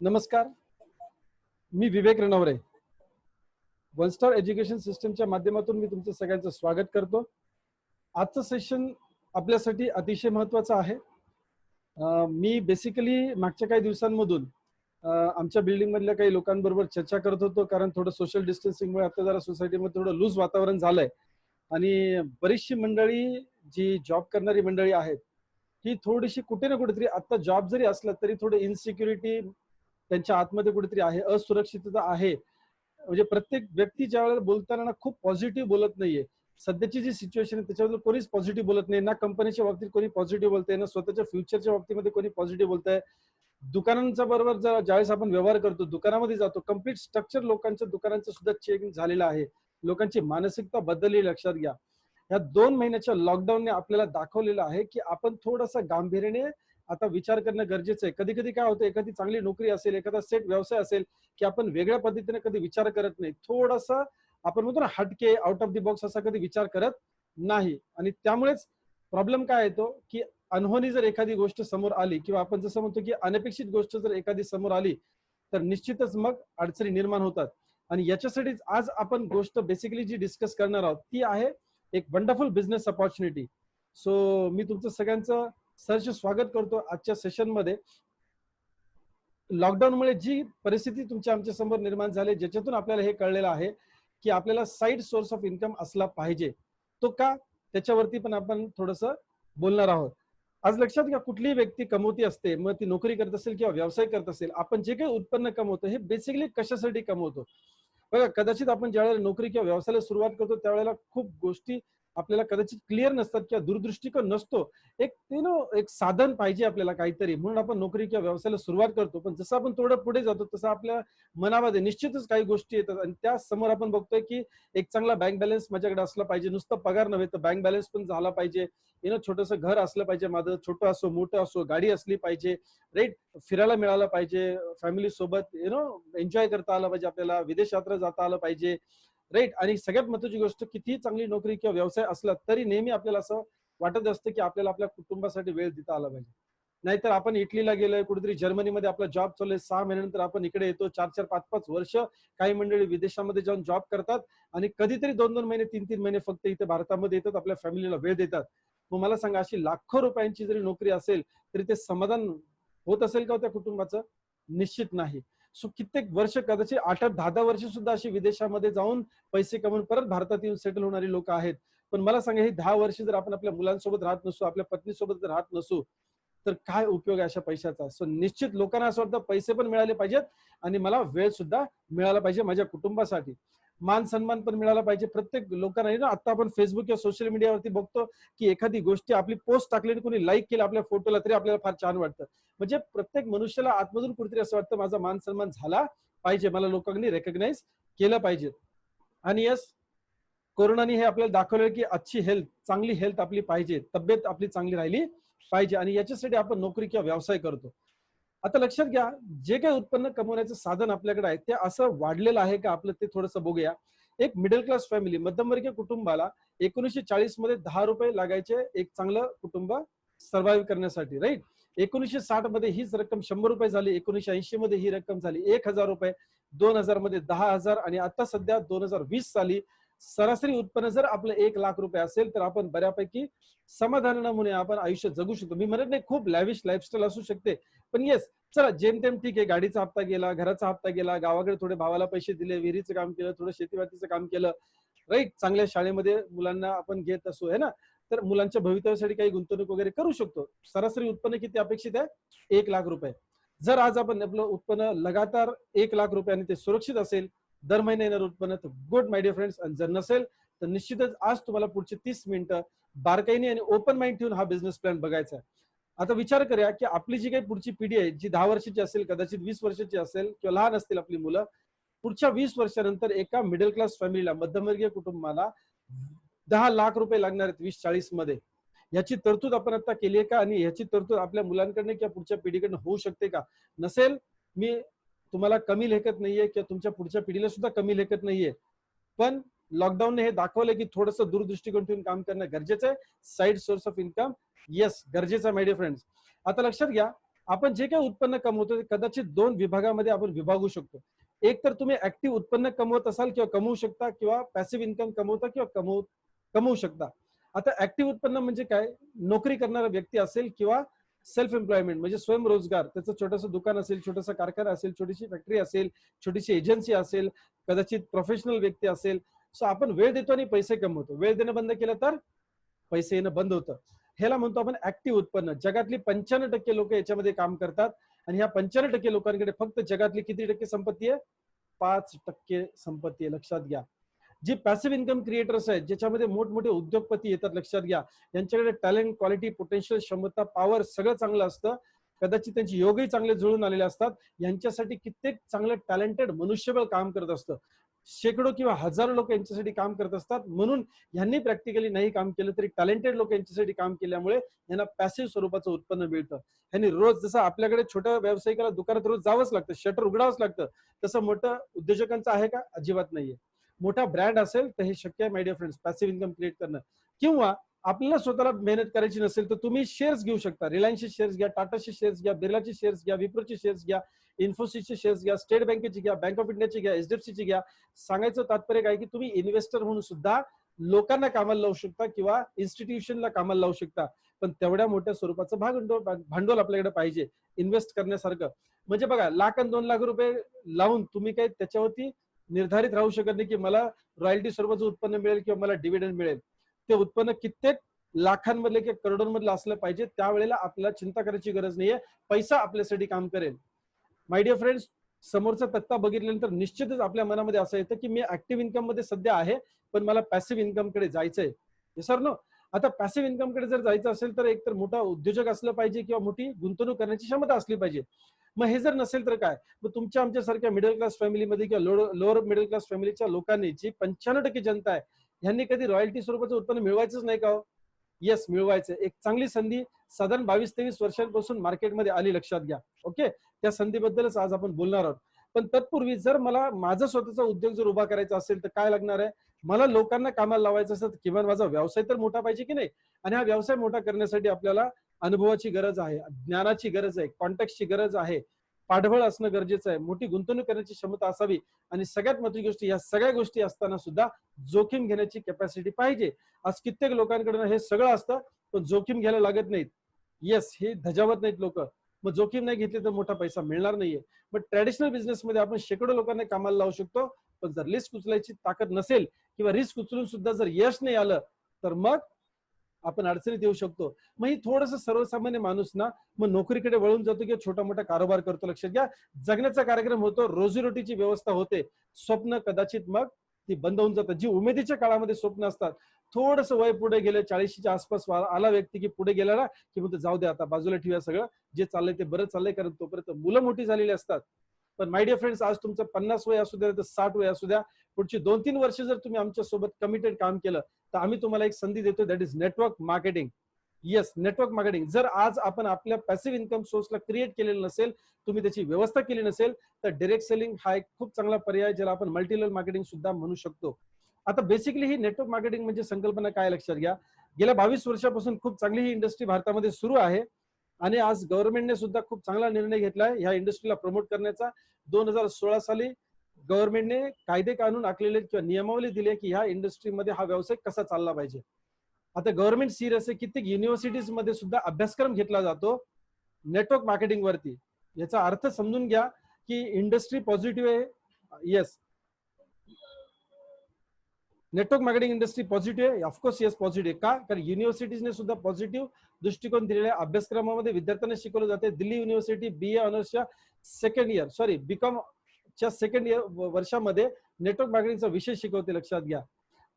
नमस्कार, मी विवेक Ranaware. One star education सिस्टमच्या माध्यमातून मी तुमचं सगळ्यांचं स्वागत करतो. आजचं सेशन आपल्यासाठी अतिशय महत्त्वाचं आहे. मी बेसिकली मागच्या काही दिवसांमधून आमच्या बिल्डिंग मधल्या काही लोकांबरोबर चर्चा करत होतो, कारण थोडं सोशल डिस्टन्सिंगमुळे आता जरा सोसायटीमध्ये थोडं लूज वातावरण झालंय आणि बरीचशी मंडळी जी जॉब करणारी मंडळी आहेत ही थोडीशी कुठे ना कुठेतरी, आता जॉब जरी असला तरी थोडं इनसिक्युरिटी त्यांच्या आतमध्ये कुठेतरी आहे, असुरक्षितता आहे. म्हणजे प्रत्येक व्यक्ती ज्या वेळेला बोलताना ना खूप पॉझिटिव्ह बोलत नाहीये. सध्याची जी सिच्युएशन आहे त्याच्याबद्दल कोणीच पॉझिटिव्ह बोलत नाही. ना कंपनीच्या बाबतीत कोणी पॉझिटिव्ह बोलतंय, ना स्वतःच्या फ्युचरच्या बाबतीमध्ये कोणी पॉझिटिव्ह बोलतंय. दुकानांच्या बरोबर ज्यावेळेस आपण व्यवहार करतो, दुकानामध्ये जातो, कम्प्लीट स्ट्रक्चर लोकांच्या दुकानांचं सुद्धा चेंज झालेलं आहे. लोकांची मानसिकता बदलली लक्षात घ्या. या 2 महिन्याच्या लॉकडाऊनने आपल्याला दाखवलेलं आहे, की आपण थोडंसं गांभीर्याने आता विचार करणं गरजेचं आहे. कधी-कधी काय होतं, एखादी चांगली नोकरी असेल, एखादा सेट व्यवसाय असेल, की आपण वेगळ्या पद्धतीने कधी विचार करत नाही. थोडंसं आपण म्हणतो ना हटके, आउट ऑफ द बॉक्स असा कधी विचार करत नाही. आणि त्यामुळेच प्रॉब्लेम काय येतो, की अनहोनी जर एखादी गोष्ट समोर आली किंवा आपण जसं म्हणतो, की अनपेक्षित गोष्ट जर एखादी समोर आली, तर निश्चितच मग अडचणी निर्माण होतात. आणि याच्यासाठीच आज आपण गोष्ट बेसिकली जी डिस्कस करणार आहोत, ती आहे एक वंडरफुल बिझनेस अपॉर्च्युनिटी. सो मी तुमचं सगळ्यांचं सहर्ष स्वागत करतो आजच्या सेशनमध्ये. लॉकडाऊनमुळे जी परिस्थिती तुमच्या आमच्या समोर निर्माण झाली, ज्याच्यातून आपल्याला हे कळलेलं आहे, की आपल्याला साईड सोर्स ऑफ इन्कम असला पाहिजे. तो का? त्याच्यावरती पण आपण थोडंसं बोलणार आहोत. आज लक्षात घ्या, कुठलीही व्यक्ती कमवती असते, मग ती नोकरी करत असेल किंवा व्यवसाय करत असेल, आपण जे काही उत्पन्न कमवतो हे बेसिकली कशासाठी कमवतो? बघा, कदाचित आपण ज्यावेळेला नोकरी किंवा व्यवसायाला सुरुवात करतो त्यावेळेला खूप गोष्टी आपल्याला कदाचित क्लिअर नसतात किंवा दूरदृष्टिकोन नसतो. एक एक साधन पाहिजे आपल्याला काहीतरी, म्हणून आपण नोकरी किंवा व्यवसायाला सुरुवात करतो. पण जसं आपण थोडं पुढे जातो तसं आपल्या मनामध्ये निश्चितच काही गोष्टी येतात आणि त्या समोर आपण बघतोय, की एक चांगला बँक बॅलन्स माझ्याकडे असला पाहिजे. नुसतं पगार नव्हे तर बँक बॅलन्स पण झाला पाहिजे. छोटंसं घर असलं पाहिजे माझं, छोटं असो मोठं असो, गाडी असली पाहिजे, राईट. फिरायला मिळालं पाहिजे, फॅमिली सोबत एन्जॉय करता आलं पाहिजे, आपल्याला विदेश यात्रा जाता आलं पाहिजे, राईट. आणि सगळ्यात महत्त्वाची गोष्ट, कितीही चांगली नोकरी किंवा व्यवसाय असला तरी नेहमी आपल्याला असं वाटत असतं, की आपल्याला आपल्या कुटुंबासाठी वेळ देता आला पाहिजे. नाहीतर आपण इटलीला गेलोय, कुठेतरी जर्मनीमध्ये आपला जॉब चालू आहे, 6 महिन्यानंतर आपण इकडे येतो, 4-4, 5-5 वर्ष काही मंडळी विदेशामध्ये जाऊन जॉब करतात आणि कधीतरी 2-2 महिने, 3-3 महिने फक्त इथे भारतामध्ये येतात, आपल्या फॅमिलीला वेळ देतात. मग मला सांगा, अशी लाखो रुपयांची जरी नोकरी असेल तरी ते समाधान होत असेल का हो त्या कुटुंबाचं? निश्चित नाही. सो कित्येक वर्ष, कदाचित 8-8, 10-10 वर्ष सुद्धा अशी विदेशामध्ये जाऊन पैसे कमवून परत भारतात येऊन सेटल होणारी लोक आहेत. पण मला सांगा, ही 10 वर्ष जर आपण आपल्या मुलांसोबत राहत नसू, आपल्या पत्नीसोबत जर राहत नसू, तर काय उपयोग आहे अशा पैशाचा? सो निश्चित लोकांना असं वाटतं पैसे पण मिळाले पाहिजेत आणि मला वेळ सुद्धा मिळाला पाहिजे माझ्या कुटुंबासाठी. मान सन्मान पण मिळाला पाहिजे. प्रत्येक लोकांना आता आपण फेसबुक किंवा सोशल मीडियावरती बघतो, की एखादी गोष्ट आपली पोस्ट टाकली आणि कोणी लाईक केलं आपल्या फोटोला तरी आपल्याला फार छान वाटतं. म्हणजे प्रत्येक मनुष्याला आतमधून कुठेतरी असं वाटतं, माझा मान सन्मान झाला पाहिजे, मला लोकांनी रेकग्नाइज केलं पाहिजे. आणि यस, कोरोनाने हे आपल्याला दाखवलं, की अच्छी हेल्थ, चांगली हेल्थ आपली पाहिजे, तब्येत आपली चांगली राहिली पाहिजे आणि याच्यासाठी आपण नोकरी किंवा व्यवसाय करतो. आता लक्षात घ्या, जे काही उत्पन्न कमवण्याचं साधन आपल्याकडे आहे ते असं वाढलेलं आहे का आपलं, ते थोडंसं बघूया. एक मिडल क्लास फॅमिली, मध्यमवर्गीय कुटुंबाला 1940 मध्ये ₹10 लागायचे एक चांगलं कुटुंब सर्व्हाइव्ह करण्यासाठी, राईट. 1960 मध्ये हीच रक्कम ₹100 झाली, 1980 मध्ये ही रक्कम झाली ₹1000, 2000 मध्ये 10,000 आणि आता सध्या 2020 साली सरासरी उत्पन्न जर आपलं ₹1,00,000 असेल तर आपण बऱ्यापैकी समाधानाने आपण आयुष्य जगू शकतो. मी म्हणत नाही खूप लॅविश लाईफस्टाईल असू शकते, पण येस, चला जेमतेम ठीक आहे. गाडीचा हप्ता गेला, घराचा हप्ता गेला, गावाकडे थोडे भावाला पैसे दिले, विहिरीचं काम केलं, थोडं शेतीवातीचं काम केलं, राईट. चांगल्या शाळेमध्ये मुलांना आपण घेत असो, है ना, तर मुलांच्या भवितव्यासाठी काही गुंतवणूक वगैरे करू शकतो. सरासरी उत्पन्न किती अपेक्षित आहे? ₹1,00,000. जर आज आपण आपलं उत्पन्न लगातार ₹1,00,000 आणि ते सुरक्षित असेल, दर महिने येणार उत्पन्न, तर गुड माय डिअर फ्रेंड्स. आणि जर नसेल तर निश्चितच आज तुम्हाला पुढचे 30 मिनिटं बारकाईने आणि ओपन माइंड ठेवून हा बिझनेस प्लॅन बघायचा आहे. आता विचार करूया, की आपली जी काही पुढची पिढी आहे, जी 10 वर्षाची असेल, कदाचित 20 वर्षाची असेल किंवा लहान असतील आपली मुलं, पुढच्या 20 वर्षानंतर एका मिडल क्लास फॅमिलीला, मध्यमवर्गीय कुटुंबाला ₹10,00,000 लागणार आहेत 2040 मध्ये. याची तरतूद आपण आता केली आहे का? आणि याची तरतूद आपल्या मुलांकडनं किंवा पुढच्या पिढीकडनं होऊ शकते का? नसेल, मी तुम्हाला कमी लेखत नाहीये किंवा तुमच्या पुढच्या पिढीला सुद्धा कमी लेखत नाहीये, पण लॉकडाऊनने हे दाखवलं, की थोडंसं दूरदृष्टिकोन ठेवून काम करणं गरजेचं आहे. Side source of income, yes, गरजेचं आहे माय डिअर फ्रेंड्स. आता लक्षात घ्या, आपण जे काही उत्पन्न कमवतो ते कदाचित 2 विभागामध्ये आपण विभागू शकतो. एक तर तुम्ही ऍक्टिव्ह उत्पन्न कमवत असाल किंवा कमवू शकता, किंवा पॅसिव्ह इन्कम कमवता किंवा कमवू शकता. आता ऍक्टिव्ह उत्पन्न म्हणजे काय? नोकरी करणारा व्यक्ती असेल किंवा सेल्फ एम्प्लॉयमेंट म्हणजे स्वयंरोजगार, त्याचं छोटंसं दुकान असेल, छोटासा कारखाना असेल, छोटीशी फॅक्टरी असेल, छोटीशी एजन्सी असेल, कदाचित प्रोफेशनल व्यक्ती असेल. सो आपण वेळ देतो आणि पैसे कमवतो. वेळ देणं बंद केलं तर पैसे येणं बंद होतं. ह्याला म्हणतो आपण ऍक्टिव्ह उत्पन्न. जगातली 95% लोक याच्यामध्ये काम करतात आणि ह्या 95% लोकांकडे फक्त जगातली किती टक्के संपत्ती आहे? 5% संपत्ती आहे, लक्षात घ्या. जी पॅसिव्ह इन्कम क्रिएटर्स आहेत, ज्याच्यामध्ये मोठमोठे उद्योगपती येतात, लक्षात घ्या. यांच्याकडे टॅलेंट, क्वालिटी, पोटेन्शियल, क्षमता, पॉवर सगळं चांगलं असतं. कदाचित त्यांचे योगही चांगले जुळून आलेले असतात. यांच्यासाठी कित्येक चांगलं टॅलेंटेड मनुष्यबळ काम करत असतं. शेकडो किंवा हजारो लोक यांच्यासाठी काम करत असतात. म्हणून यांनी प्रॅक्टिकली नाही काम केलं तरी टॅलेंटेड लोक यांच्यासाठी काम केल्यामुळे यांना पॅसिव्ह स्वरूपाचं उत्पन्न मिळतं. यांनी रोज, जसं आपल्याकडे छोट्या व्यावसायिकाला दुकानात रोज जावंच लागतं, शटर उघडावंच लागतं, तसं मोठं उद्योजकांचं आहे का? अजिबात नाहीये. मोठा ब्रँड असेल तर हे शक्य आहे my dear friends, passive income create करणं. किंवा आपल्याला स्वतःला मेहनत करायची नसेल तर तुम्ही शेअर्स घेऊ शकता. रिलायन्सचे शेअर्स घ्या, टाटाचे शेअर्स घ्या, बिर्लाचे शेअर्स घ्या, विप्रोचे शेअर्स घ्या, इन्फोसिसचे शेअर्स घ्या, स्टेट बँकेचे घ्या, बँक ऑफ इंडियाचे घ्या, एचडीएफसीचे घ्या. सांगायचं तात्पर्य काय की तुम्ही इन्व्हेस्टर म्हणून सुद्धा लोकांना कामाला लावू शकता किंवा इन्स्टिट्यूशनला कामाला लावू शकता. पण तेवढ्या मोठ्या स्वरूपाचं भांडवल आपल्याकडे पाहिजे इन्व्हेस्ट करण्यासारखं. म्हणजे बघा, लाख आणि 2 लाख रुपये लावून तुम्ही काही त्याच्यावरती निर्धारित राहू शकत नाही की मला रॉयल्टी स्वरूपाचं उत्पन्न मिळेल किंवा मला डिव्हिडंड मिळेल. ते उत्पन्न कित्येक लाखांमधले किंवा करोडोंमधलं असलं पाहिजे. त्यावेळेला आपल्याला चिंता करायची गरज नाहीये, पैसा आपल्यासाठी काम करेल. माय डिअर फ्रेंड्स, समोरचा तक्ता बघितल्यानंतर निश्चितच आपल्या मनामध्ये असं येतं की मी ऍक्टिव्ह इन्कम मध्ये सध्या आहे, पण मला पॅसिव्ह इन्कम कडे जायचंय. Sir no. आता पॅसिव्ह इन्कम कडे जर जायचं असेल तर एक तर मोठा उद्योजक असलं पाहिजे किंवा मोठी गुंतवणूक करण्याची क्षमता असली पाहिजे. मग हे जर नसेल तर काय? मग तुमच्या आमच्यासारख्या मिडल क्लास फॅमिलीमध्ये किंवा लोअर मिडल क्लास फॅमिलीच्या लोकांनी, जी 95% जनता आहे, यांनी कधी रॉयल्टी स्वरूपाचं उत्पन्न मिळवायचंच नाही का? येस, मिळवायचं. एक चांगली संधी साधारण 22-23 वर्षांपासून मार्केटमध्ये आली, लक्षात घ्या. ओके, त्या संधीबद्दलच आज आपण बोलणार आहोत. पण तत्पूर्वी जर मला माझा स्वतःचा उद्योग जर उभा करायचा असेल तर काय लागणार आहे? मला लोकांना कामाला लावायचं असेल तर किमान माझा व्यवसाय तर मोठा पाहिजे की नाही? आणि हा व्यवसाय मोठा करण्यासाठी आपल्याला अनुभवाची गरज आहे, ज्ञानाची गरज आहे, कॉन्टॅक्टची गरज आहे, पाठबळ असणं गरजेचं आहे, मोठी गुंतवणूक करण्याची क्षमता असावी आणि सगळ्यात महत्त्वाची गोष्ट, या सगळ्या गोष्टी असताना सुद्धा जोखीम घेण्याची कॅपॅसिटी पाहिजे. आज कित्येक लोकांकडे हे सगळं असतं पण जोखीम घ्यायला लागत नाहीत. येस, हे धजावत नाहीत लोक. मग जोखीम नाही घेतली तर मोठा पैसा मिळणार नाहीये. पण ट्रॅडिशनल बिझनेसमध्ये आपण शेकडो लोकांना कामाला लावू शकतो. पण जर रिस्क उचलायची ताकद नसेल किंवा रिस्क उचलून सुद्धा जर यश नाही आलं तर मग आपण अडचणीत येऊ शकतो. मग ही थोडंसं सर्वसामान्य माणूस ना मग नोकरीकडे वळून जातो किंवा छोटा मोठा कारोबार करतो. लक्षात घ्या, जगण्याचा कार्यक्रम होतो, रोजीरोटीची व्यवस्था होते, स्वप्न कदाचित मग ती बंद होऊन जातात. जी उमेदीच्या काळामध्ये स्वप्न असतात, थोडंसं वय पुढे गेलं, 40च्या आसपास आला व्यक्ती की पुढे गेला ना की म्हणतो जाऊ दे आता, बाजूला ठेवूया सगळं, जे चाललंय ते बरं चाललंय, कारण तोपर्यंत मुलं मोठी झालेली असतात. पण माय डिअर फ्रेंड्स, आज तुमचं 50 वय असू द्या तर 60 वय असू द्या, पुढची 2-3 वर्ष जर तुम्ही आमच्या सोबत कमिटेड काम केलं तर आम्ही तुम्हाला एक संधी देतो, that is network marketing. Yes, network marketing. जर आज आपण आपल्या पॅसिव्ह इन्कम सोर्सला क्रिएट केलेलं नसेल, तुम्ही त्याची व्यवस्था केली नसेल, तर डायरेक्ट सेलिंग हा एक खूप चांगला पर्याय, ज्याला आपण मल्टी लेवल मार्केटिंग सुद्धा म्हणू शकतो. आता बेसिकली ही नेटवर्क मार्केटिंग म्हणजे संकल्पना काय, लक्षात घ्या. गेल्या 22 वर्षापासून खूप चांगली ही इंडस्ट्री भारतामध्ये सुरू आहे आणि आज गव्हर्नमेंटने सुद्धा खूप चांगला निर्णय घेतलाय ह्या इंडस्ट्रीला प्रमोट करण्याचा. 2016 साली गव्हर्नमेंटने कायदे कानून आखलेले किंवा नियमावली दिली की ह्या इंडस्ट्रीमध्ये हा व्यवसाय कसा चालला पाहिजे. आता गव्हर्नमेंट सिरियस आहे, कित्येक युनिव्हर्सिटीज मध्ये सुद्धा अभ्यासक्रम घेतला जातो नेटवर्क मार्केटिंग वरती. याचा अर्थ समजून घ्या की इंडस्ट्री पॉझिटिव्ह आहे. Yes, network marketing industry positive आहे. Of course yes, positive. का? कारण युनिव्हर्सिटीजने सुद्धा पॉझिटिव्ह दृष्टिकोन दिलेल्या अभ्यासक्रमामध्ये विद्यार्थ्यांना शिकवलं जाते. दिल्ली युनिव्हर्सिटी बीए ऑनर्सच्या सेकंड इयर, सॉरी बीकॉम च्या सेकंड इयर वर्षामध्ये नेटवर्क मार्केटिंगचा विषय शिकवते, लक्षात घ्या.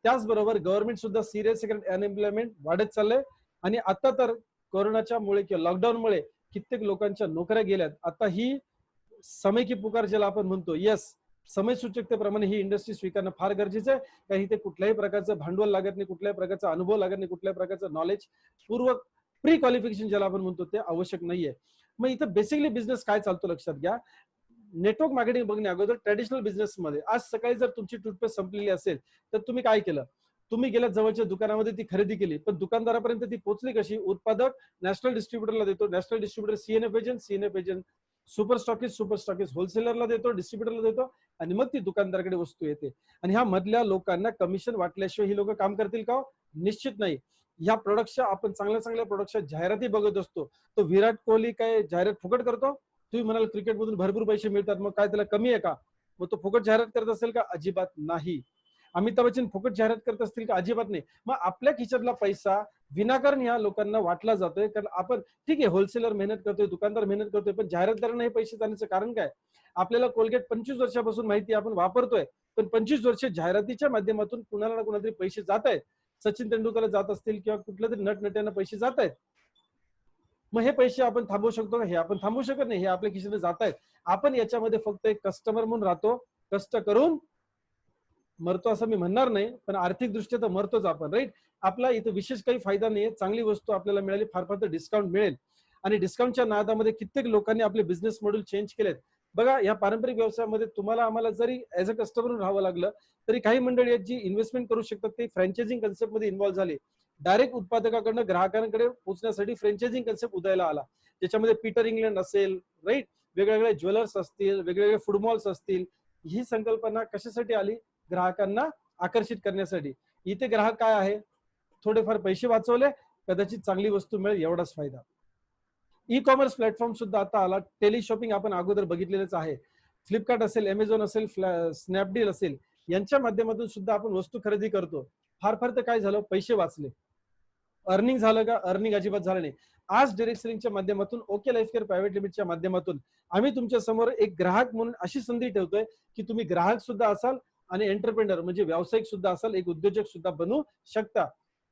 त्याचबरोबर गव्हर्नमेंट सुद्धा सिरियस आहे, कारण अनएम्प्लॉयमेंट वाढत चाललंय आणि आता तर कोरोनाच्या मुळे किंवा लॉकडाऊनमुळे कित्येक लोकांच्या नोकऱ्या गेल्यात. आता ही समय की पुकार ज्याला आपण म्हणतो, येस, समय सूचकतेप्रमाणे ही इंडस्ट्री स्वीकारणं फार गरजेचं आहे. कारण इथे कुठल्याही प्रकारचं भांडवल लागत नाही, कुठल्याही प्रकारचा अनुभव लागत नाही, कुठल्याही प्रकारचं नॉलेज पूर्वक प्री क्वालिफिकेशन ज्याला आपण म्हणतो ते आवश्यक नाहीये. मग इथं बेसिकली बिझनेस काय चालतो, लक्षात घ्या. नेटवर्क मार्केटिंग बघण्या अगोदर ट्रॅडिशनल बिझनेस मध्ये आज सकाळी जर तुमची टूथपेस्ट संपलेली असेल तर तुम्ही काय केलं? तुम्ही गेल्या जवळच्या दुकानामध्ये ती खरेदी केली, पण दुकानदारापर्यंत ती पोहोचली कशी? उत्पादक नॅशनल डिस्ट्रीब्युटरला देतो, national distributor CNF agent, super stockist होलसेलरला देतो, डिस्ट्रीब्युटरला देतो, आणि मग ती दुकानदाराकडे वस्तू येते. आणि ह्या मधल्या लोकांना कमिशन वाटल्याशिवाय ही लोक काम करतील का? निश्चित नाही. ह्या प्रोडक्टच्या आपण चांगल्या चांगल्या प्रोडक्टच्या जाहिराती बघत असतो. तो विराट कोहली काय जाहिरात फुकट करतो? तुम्ही म्हणाल क्रिकेटमधून भरपूर पैसे मिळतात, मग काय त्याला कमी आहे का? मग तो फुकट जाहिरात करत असेल का? अजिबात नाही. अमिताभ बच्चन फुकट जाहिरात करत असतील का? अजिबात नाही. मग आपल्या खिशातला पैसा विनाकारण ह्या लोकांना वाटला जातोय, कारण आपण ठीक आहे, होलसेलर मेहनत करतोय, दुकानदार मेहनत करतोय, पण जाहिरातदारांना हे पैसे जाण्याचं कारण काय? आपल्याला कोलगेट 25 वर्षापासून माहिती आपण वापरतोय, पण 25 वर्ष जाहिरातीच्या माध्यमातून कुणाला ना कुणाला तरी पैसे जात आहेत. सचिन तेंडुलकरला जात असतील किंवा कुठल्या तरी नटनट्यांना पैसे जात आहेत. मग हे पैसे आपण थांबवू शकतो का? हे आपण थांबवू शकत नाही. हे आपल्या खिशाने जात आहेत. आपण याच्यामध्ये फक्त एक कस्टमर म्हणून राहतो, कष्ट करून मरतो असं मी म्हणणार नाही, पण आर्थिक दृष्ट्या तर मरतोच आपण, राईट? आपला इथं विशेष काही फायदा नाहीये. चांगली वस्तू आपल्याला मिळाली, फार फार तर डिस्काउंट मिळेल, आणि डिस्काउंटच्या नादामध्ये कित्येक लोकांनी आपले बिझनेस मॉडेल चेंज केलेत. बघा, या पारंपरिक व्यवसायामध्ये तुम्हाला आम्हाला जरी ऍज अ कस्टमर राहावं लागलं, तरी काही मंडळी आहेत जी इन्व्हेस्टमेंट करू शकतात, ते फ्रँचायझिंग कन्सेप्ट मध्ये इन्व्हॉल्व्ह झाले. डायरेक्ट उत्पादकाकडनं ग्राहकांकडे पोहोचण्यासाठी फ्रँचायझिंग कन्सेप्ट उदयाला आला, ज्याच्यामध्ये पीटर इंग्लंड असेल, राईट, वेगवेगळे ज्वेलर्स असतील, वेगवेगळे फूड मॉल्स असतील. ही संकल्पना कशासाठी आली? ग्राहकांना आकर्षित करण्यासाठी. इथे ग्राहक काय आहे? थोडेफार पैसे वाचवले, कदाचित चांगली वस्तू मिळेल, एवढाच फायदा. ई कॉमर्स प्लॅटफॉर्म सुद्धा आता आला. टेली शॉपिंग आपण अगोदर बघितलेलंच आहे. फ्लिपकार्ट असेल, अमेझॉन असेल, स्नॅपडील असेल, यांच्या माध्यमातून सुद्धा आपण वस्तू खरेदी करतो. फार फार तर काय झालं? पैसे वाचले. अर्निंग झालं का? अर्निंग अजिबात झालं नाही. आज डायरेक्ट सेलिंगच्या माध्यमातून, ओके लाईफ केअर प्रायव्हेट लिमिटच्या माध्यमातून आम्ही तुमच्या समोर एक ग्राहक म्हणून अशी संधी ठेवतोय की तुम्ही ग्राहक सुद्धा असाल आणि एंटरप्रेनर म्हणजे व्यावसायिक सुद्धा असाल, एक उद्योजक सुद्धा बनू शकता.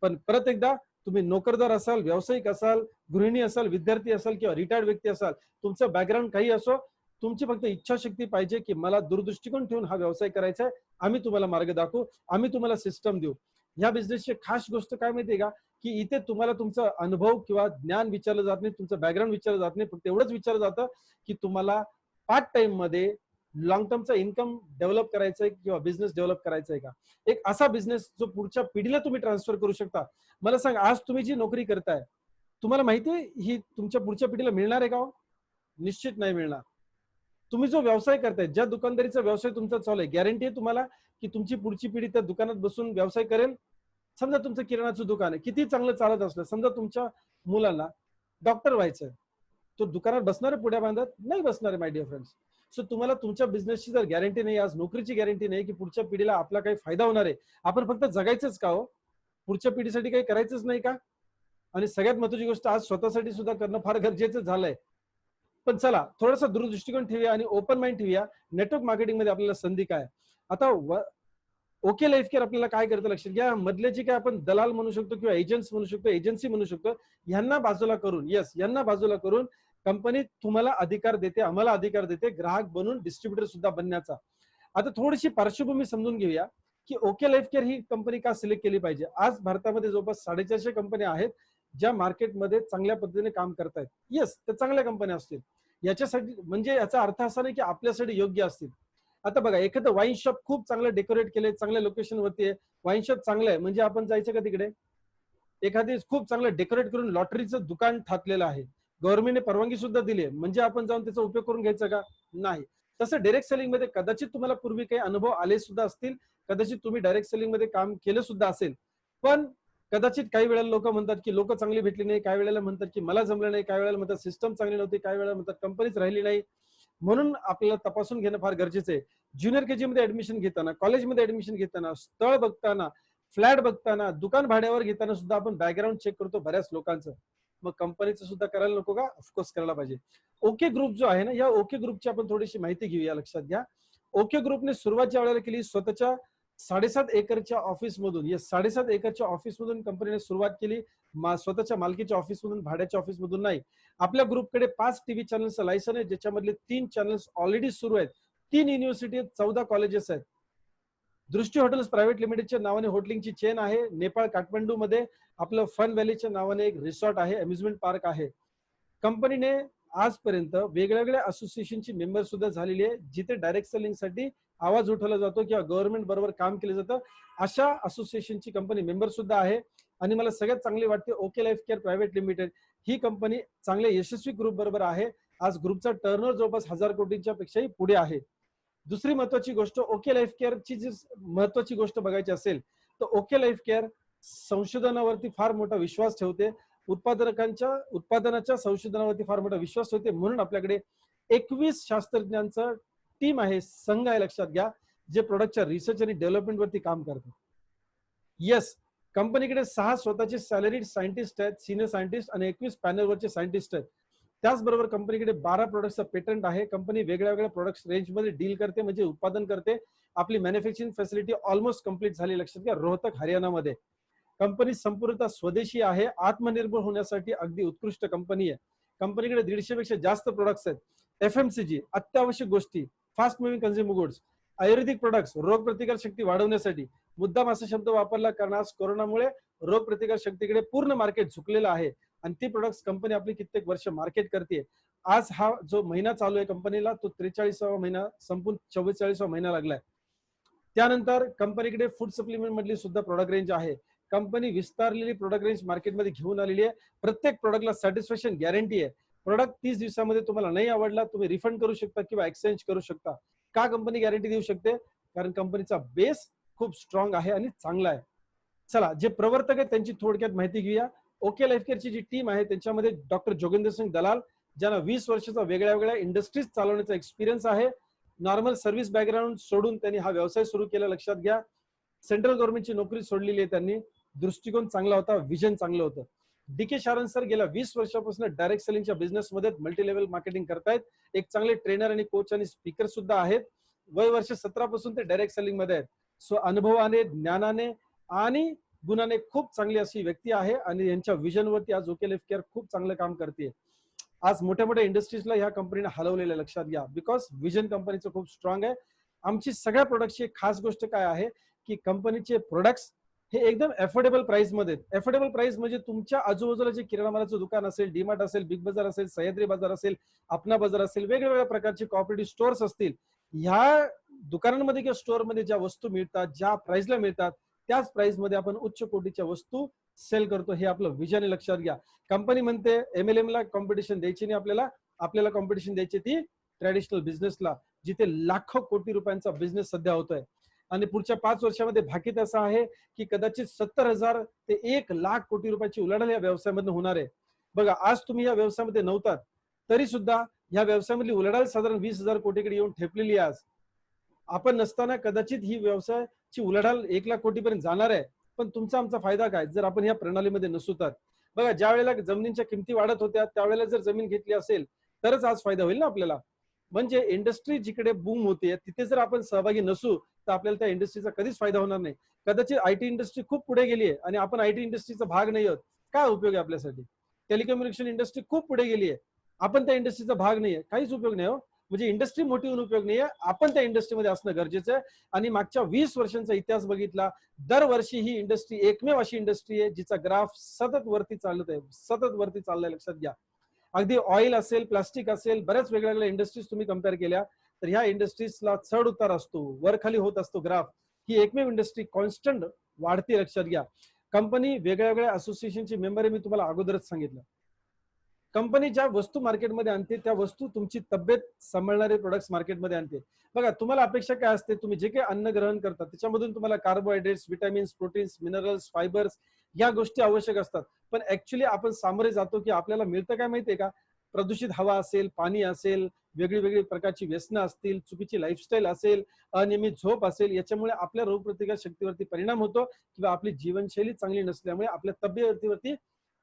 पण परत एकदा, तुम्ही नोकरदार असाल, व्यावसायिक असाल, गृहिणी असाल, विद्यार्थी असाल किंवा रिटायर्ड व्यक्ती असाल, तुमचं बॅकग्राऊंड काही असो, तुमची फक्त इच्छाशक्ती पाहिजे की मला दूरदृष्टिकोन ठेवून हा व्यवसाय करायचा आहे. आम्ही तुम्हाला मार्ग दाखवू, आम्ही तुम्हाला सिस्टम देऊ. ह्या बिझनेसची खास गोष्ट काय माहितीये का? की इथे तुम्हाला तुमचा अनुभव किंवा ज्ञान विचारलं जात नाही, तुमचं बॅकग्राऊंड विचारलं जात नाही. फक्त एवढंच विचारलं जातं की तुम्हाला पार्ट टाइम मध्ये लॉंग टर्मचा इन्कम डेव्हलप करायचा आहे किंवा बिझनेस डेव्हलप करायचा आहे का? एक असा बिझनेस जो पुढच्या पिढीला तुम्ही ट्रान्सफर करू शकता. मला सांग, आज तुम्ही जी नोकरी करताय, तुम्हाला माहिती आहे ही तुमच्या पुढच्या पिढीला मिळणार आहे का? निश्चित नाही मिळणार. तुम्ही जो व्यवसाय करताय, ज्या दुकानदारीचा व्यवसाय तुमचा चालू आहे, गॅरंटी आहे तुम्हाला की तुमची पुढची पिढी त्या दुकानात बसून व्यवसाय करेल? समजा तुमचं किराणाचं दुकान आहे, किती चांगलं चालत असलं, समजा तुमच्या मुलाला डॉक्टर व्हायचंय, तो दुकानात बसणार आहे पुढ्या बांधत? नाही बसणार आहे, माय डिअर फ्रेंड्स. सो तुम्हाला तुमच्या बिझनेसची जर गॅरंटी नाही, आज नोकरीची गॅरंटी नाही की पुढच्या पिढीला आपला काही फायदा होणार आहे, आपण फक्त जगायचंच का हो? पुढच्या पिढीसाठी काही करायचंच नाही का? आणि सगळ्यात महत्त्वाची गोष्ट, आज स्वतःसाठी सुद्धा करणं फार गरजेचं झालंय. पण चला, थोडासा दूरदृष्टिकोन ठेवूया आणि ओपन माइंड ठेवूया. नेटवर्क मार्केटिंग मध्ये आपल्याला संधी काय? आता ओके लाईफ केअर आपल्याला काय करतं लक्षात घ्या. मधले जे काय आपण दलाल म्हणू शकतो किंवा एजंट्स म्हणू शकतो, एजन्सी म्हणू शकतो, यांना बाजूला करून, येस, यांना बाजूला करून कंपनी तुम्हाला अधिकार देते, आम्हाला अधिकार देते ग्राहक बनून डिस्ट्रीब्युटर सुद्धा बनण्याचा. आता थोडीशी पार्श्वभूमी समजून घेऊया की ओके लाईफ केअर ही कंपनी का सिलेक्ट केली पाहिजे. आज भारतामध्ये जवळपास 450 कंपन्या आहेत ज्या मार्केटमध्ये चांगल्या पद्धतीने काम करतायत. येस, त्या चांगल्या कंपन्या असतील. याच्यासाठी म्हणजे याचा अर्थ असा नाही की आपल्यासाठी योग्य असतील. आता बघा, एखादं वाईन शॉप खूप चांगलं डेकोरेट केलंय, चांगल्या लोकेशन वरती आहे, वाईन शॉप चांगलं आहे, म्हणजे आपण जायचं का तिकडे? एखादी खूप चांगलं डेकोरेट करून लॉटरीचं दुकान ठाकलेलं आहे, गव्हर्नमेंटने परवानगी सुद्धा दिली आहे, म्हणजे आपण जाऊन त्याचा उपयोग करून घ्यायचा का? नाही. तसं डायरेक्ट सेलिंग मध्ये कदाचित तुम्हाला पूर्वी काही अनुभव आले सुद्धा असतील, कदाचित तुम्ही डायरेक्ट सेलिंग मध्ये काम केलं सुद्धा असेल, पण कदाचित काही वेळेला लोक म्हणतात की लोक चांगली भेटली नाही, काही वेळेला म्हणतात की मला जमलं नाही, काही वेळेला म्हणतात सिस्टम चांगली नव्हती, काही वेळेला म्हणतात कंपनीच राहिली नाही. म्हणून आपल्याला तपासून घेणं फार गरजेचं आहे. ज्युनियर केजी मध्ये ऍडमिशन घेताना, कॉलेजमध्ये ऍडमिशन घेताना, स्थळ बघताना, फ्लॅट बघताना, दुकान भाड्यावर घेताना सुद्धा आपण बॅकग्राऊंड चेक करतो बऱ्याच लोकांचं. मग कंपनीचं सुद्धा करायला नको का? ऑफकोर्स करायला पाहिजे. ओके ग्रुप जो आहे ना, या ओके ग्रुपची आपण थोडीशी माहिती घेऊया. लक्षात घ्या, ओके ग्रुपने सुरुवातच्या वेळेला केली स्वतःच्या 7.5 एकरच्या ऑफिस मधून. या 7.5 एकरच्या ऑफिस मधून कंपनीने सुरुवात केली, स्वतःच्या मालकीच्या ऑफिस मधून, भाड्याच्या ऑफिस मधून नाही. आपल्या ग्रुपकडे 5 टीव्ही चॅनल्सचं लायसन आहे, ज्याच्यामधले 3 चॅनल्स ऑलरेडी सुरू आहेत, 3 युनिव्हर्सिटी आहेत, 14 कॉलेजेस आहेत. दृष्टी हॉटेल्स प्रायव्हेट लिमिटेडच्या नावाने होटलिंगची चेन आहे. नेपाळ काठमांडू मध्ये आपलं फन व्हॅलीच्या नावाने एक रिसॉर्ट आहे, अम्युजमेंट पार्क आहे. कंपनीने आजपर्यंत वेगवेगळ्या असोसिएशनची मेंबर सुद्धा झालेली आहे, जिथे डायरेक्ट सेलिंग साठी आवाज उठवला जातो किंवा गव्हर्नमेंट बरोबर काम केलं जातं, अशा असोसिएशनची कंपनी मेंबर सुद्धा आहे. आणि मला सगळ्यात चांगली वाटते okay life care private limited ही कंपनी चांगल्या यशस्वी ग्रुप बरोबर आहे. आज ग्रुपचा टर्नओव्हर जवळपास 1000 कोटींच्या पेक्षाही पुढे आहे. दुसरी महत्वाची गोष्ट, ओके लाईफ केअरची जी महत्वाची गोष्ट बघायची असेल तर ओके लाईफ केअर संशोधनावरती फार मोठा विश्वास ठेवते, उत्पादनाच्या संशोधनावरती फार मोठा विश्वास ठेवते. म्हणून आपल्याकडे 21 शास्त्रज्ञांचं टीम आहे, संघ आहे, लक्षात घ्या, जे प्रोडक्टच्या रिसर्च आणि डेव्हलपमेंट वरती काम करतात. येस, कंपनीकडे 6 स्वतःचे सॅलरीड सायंटिस्ट आहेत, सिनियर सायंटिस्ट, आणि 21 पॅनलवरचे सायंटिस्ट आहेत. त्याचबरोबर कंपनीकडे 12 प्रोडक्टचा पेटंट आहे. कंपनी वेगळ्या वेगळ्या प्रोडक्ट रेंजमध्ये डील करते, म्हणजे उत्पादन करते. आपली मॅन्युफॅक्चरिंग फॅसिलिटी ऑलमोस्ट कंप्लीट झाली, लक्षात घ्या, रोहतक हरियाणामध्ये. कंपनी संपूर्णतः स्वदेशी आहे, आत्मनिर्भर होण्यासाठी अगदी उत्कृष्ट कंपनी आहे. कंपनीकडे 150 पेक्षा जास्त प्रोडक्ट्स आहेत. एफएमसीजी, अत्यावश्यक गोष्टी, फास्ट मुव्हिंग कन्झ्युमर गुड्स, आयुर्वेदिक प्रोडक्ट्स, रोग प्रतिकार शक्ती वाढवण्यासाठी. मुद्दाम असा शब्द वापरला कारण आज कोरोनामुळे रोग प्रतिकार शक्तीकडे पूर्ण मार्केट झुकलेलं आहे आणि ती प्रोडक्ट्स कंपनी आपली कित्येक वर्ष मार्केट करते. आज हा जो महिना चालू आहे कंपनीला, तो 43वा महिना संपून 44वा महिना लागलाय. त्यानंतर कंपनीकडे फूड सप्लिमेंट मधली सुद्धा प्रोडक्ट रेंज आहे. कंपनी विस्तारलेली प्रोडक्ट रेंज मार्केटमध्ये घेऊन आलेली आहे. प्रत्येक प्रोडक्टला सॅटिस्फॅक्शन गॅरंटी आहे. प्रोडक्ट 30 दिवसामध्ये तुम्हाला नाही आवडला, तुम्ही रिफंड करू शकता किंवा एक्सचेंज करू शकता. का कंपनी गॅरंटी देऊ शकते? कारण कंपनीचा बेस खूप स्ट्रॉंग आहे आणि चांगला आहे. चला, जे प्रवर्तक आहेत त्यांची थोडक्यात माहिती घेऊया. ओके लाईफ केअरची जी टीम आहे त्याच्यामध्ये डॉक्टर जोगेंद्र सिंग दलाल, ज्यांना 20 वर्षाचा वेगळ्या वेगळ्या इंडस्ट्रीज चालवण्याचा एक्सपिरियन्स आहे. नॉर्मल सर्व्हिस बॅकग्राऊंड सोडून त्यांनी हा व्यवसाय सुरू केला, लक्षात घ्या. सेंट्रल गव्हर्नमेंटची नोकरी सोडलेली आहे त्यांनी. दृष्टिकोन चांगला होता, विजन चांगलं होतं. डीके शारन सर गेल्या 20 वर्षापासून डायरेक्ट सेलिंगच्या बिझनेसमध्ये मल्टी लेवल मार्केटिंग करतायत. एक चांगले ट्रेनर आणि कोच आणि स्पीकर सुद्धा आहेत. वय वर्ष 17 पासून ते डायरेक्ट सेलिंग मध्ये आहेत. सो अनुभवाने, ज्ञानाने आणि गुणाने खूप चांगली अशी व्यक्ती आहे आणि यांच्या विजनवरती आज ओके लाईफ केअर खूप चांगलं काम करते. आज मोठ्या मोठ्या इंडस्ट्रीजला ह्या कंपनीने हलवलेलं, लक्षात घ्या, बिकॉज विजन कंपनीचं खूप स्ट्रॉंग आहे. आमची सगळ्या प्रोडक्टची एक खास गोष्ट काय आहे की कंपनीचे प्रोडक्ट्स हे एकदम अफोर्डेबल प्राइस मध्ये. अफोर्डेबल प्राइस म्हणजे तुमच्या आजूबाजूला जे किराणा मालाचं दुकान असेल, डीमार्ट असेल, बिग बाजार असेल, सह्याद्री बाजार असेल, अपना बाजार असेल, वेगवेगळ्या प्रकारचे कॉपरेटिव्ह स्टोअर्स असतील, ह्या दुकानांमध्ये किंवा स्टोअरमध्ये ज्या वस्तू मिळतात, ज्या प्राइसला मिळतात, त्याच प्राइस मध्ये आपण उच्च कोटीच्या वस्तू सेल करतो. हे आपलं विजन आहे, लक्षात घ्या. कंपनी म्हणते एमएलएम ला कॉम्पिटिशन द्यायची नाही, आपल्याला कॉम्पिटिशन द्यायची ती ट्रॅडिशनल बिझनेसला, जिथे लाखो कोटी रुपयांचा बिझनेस सध्या होतोय. आणि पुढच्या 5 वर्षामध्ये भाकीत असं आहे की कदाचित 70,000 ते 1,00,000 कोटी रुपयाची उलाढाल या व्यवसायामधून होणार आहे. बघा, आज तुम्ही या व्यवसायामध्ये नव्हतात तरी सुद्धा या व्यवसायामधली उलाढाल साधारण 20,000 कोटीकडे येऊन ठेपलेली आहे. आज आपण नसताना कदाचित ही व्यवसायाची उलाढाल 1,00,000 कोटीपर्यंत जाणार आहे. पण तुमचा आमचा फायदा काय जर आपण या प्रणालीमध्ये नसू तर? बघा, ज्या वेळेला जमिनीच्या किमती वाढत होत्या त्यावेळेला जर जमीन घेतली असेल तरच आज फायदा होईल ना आपल्याला. म्हणजे इंडस्ट्री जिकडे बूम होते तिथे जर आपण सहभागी नसू तर आपल्याला त्या इंडस्ट्रीचा कधीच फायदा होणार नाही. कदाचित आयटी इंडस्ट्री खूप पुढे गेली आहे आणि आपण आयटी इंडस्ट्रीचा भाग नाही आहोत, काय उपयोग आहे आपल्यासाठी? टेलिकम्युनिकेशन इंडस्ट्री खूप पुढे गेली आहे, आपण त्या इंडस्ट्रीचा भाग नाही आहे, काहीच उपयोग नाही हो. म्हणजे इंडस्ट्री मोठी होऊन उपयोग नाही आहे, आपण त्या इंडस्ट्रीमध्ये असणं गरजेचं आहे. आणि मागच्या 20 वर्षांचा इतिहास बघितला, दरवर्षी ही इंडस्ट्री एकमेव अशी इंडस्ट्री आहे जिचा ग्राफ सतत वरती चालत आहे, सतत वरती चाललाय, लक्षात घ्या. अगदी ऑइल असेल, प्लास्टिक असेल, बऱ्याच वेगवेगळ्या इंडस्ट्रीज तुम्ही कम्पेअर केल्या तर ह्या इंडस्ट्रीजला चढ उतार असतो, वर खाली होत असतो ग्राफ. ही एकमेव इंडस्ट्री कॉन्स्टंट वाढते, लक्षात घ्या. कंपनी वेगळ्या वेगळ्या असोसिएशनची मेंबर आहे, मी तुम्हाला अगोदरच सांगितलं. कंपनी ज्या वस्तू मार्केटमध्ये आणते त्या वस्तू तुमची तब्येत सांभाळणारे प्रोडक्ट्स मार्केटमध्ये आणते. बघा, तुम्हाला अपेक्षा काय असते? तुम्ही जे काही अन्न ग्रहण करता त्याच्यामधून तुम्हाला carbohydrates, vitamins, proteins, minerals, fibres या गोष्टी आवश्यक असतात. पण ऍक्च्युली आपण सामोरे जातो की आपल्याला मिळतं काय माहितीये का? प्रदूषित हवा असेल, पाणी असेल, वेगळी वेगळी प्रकारची व्यसनं असतील, चुकीची लाईफस्टाईल असेल, अनियमित झोप असेल, याच्यामुळे आपल्या रोगप्रतिकार शक्तीवरती परिणाम होतो किंवा आपली जीवनशैली चांगली नसल्यामुळे आपल्या तब्येतीवरती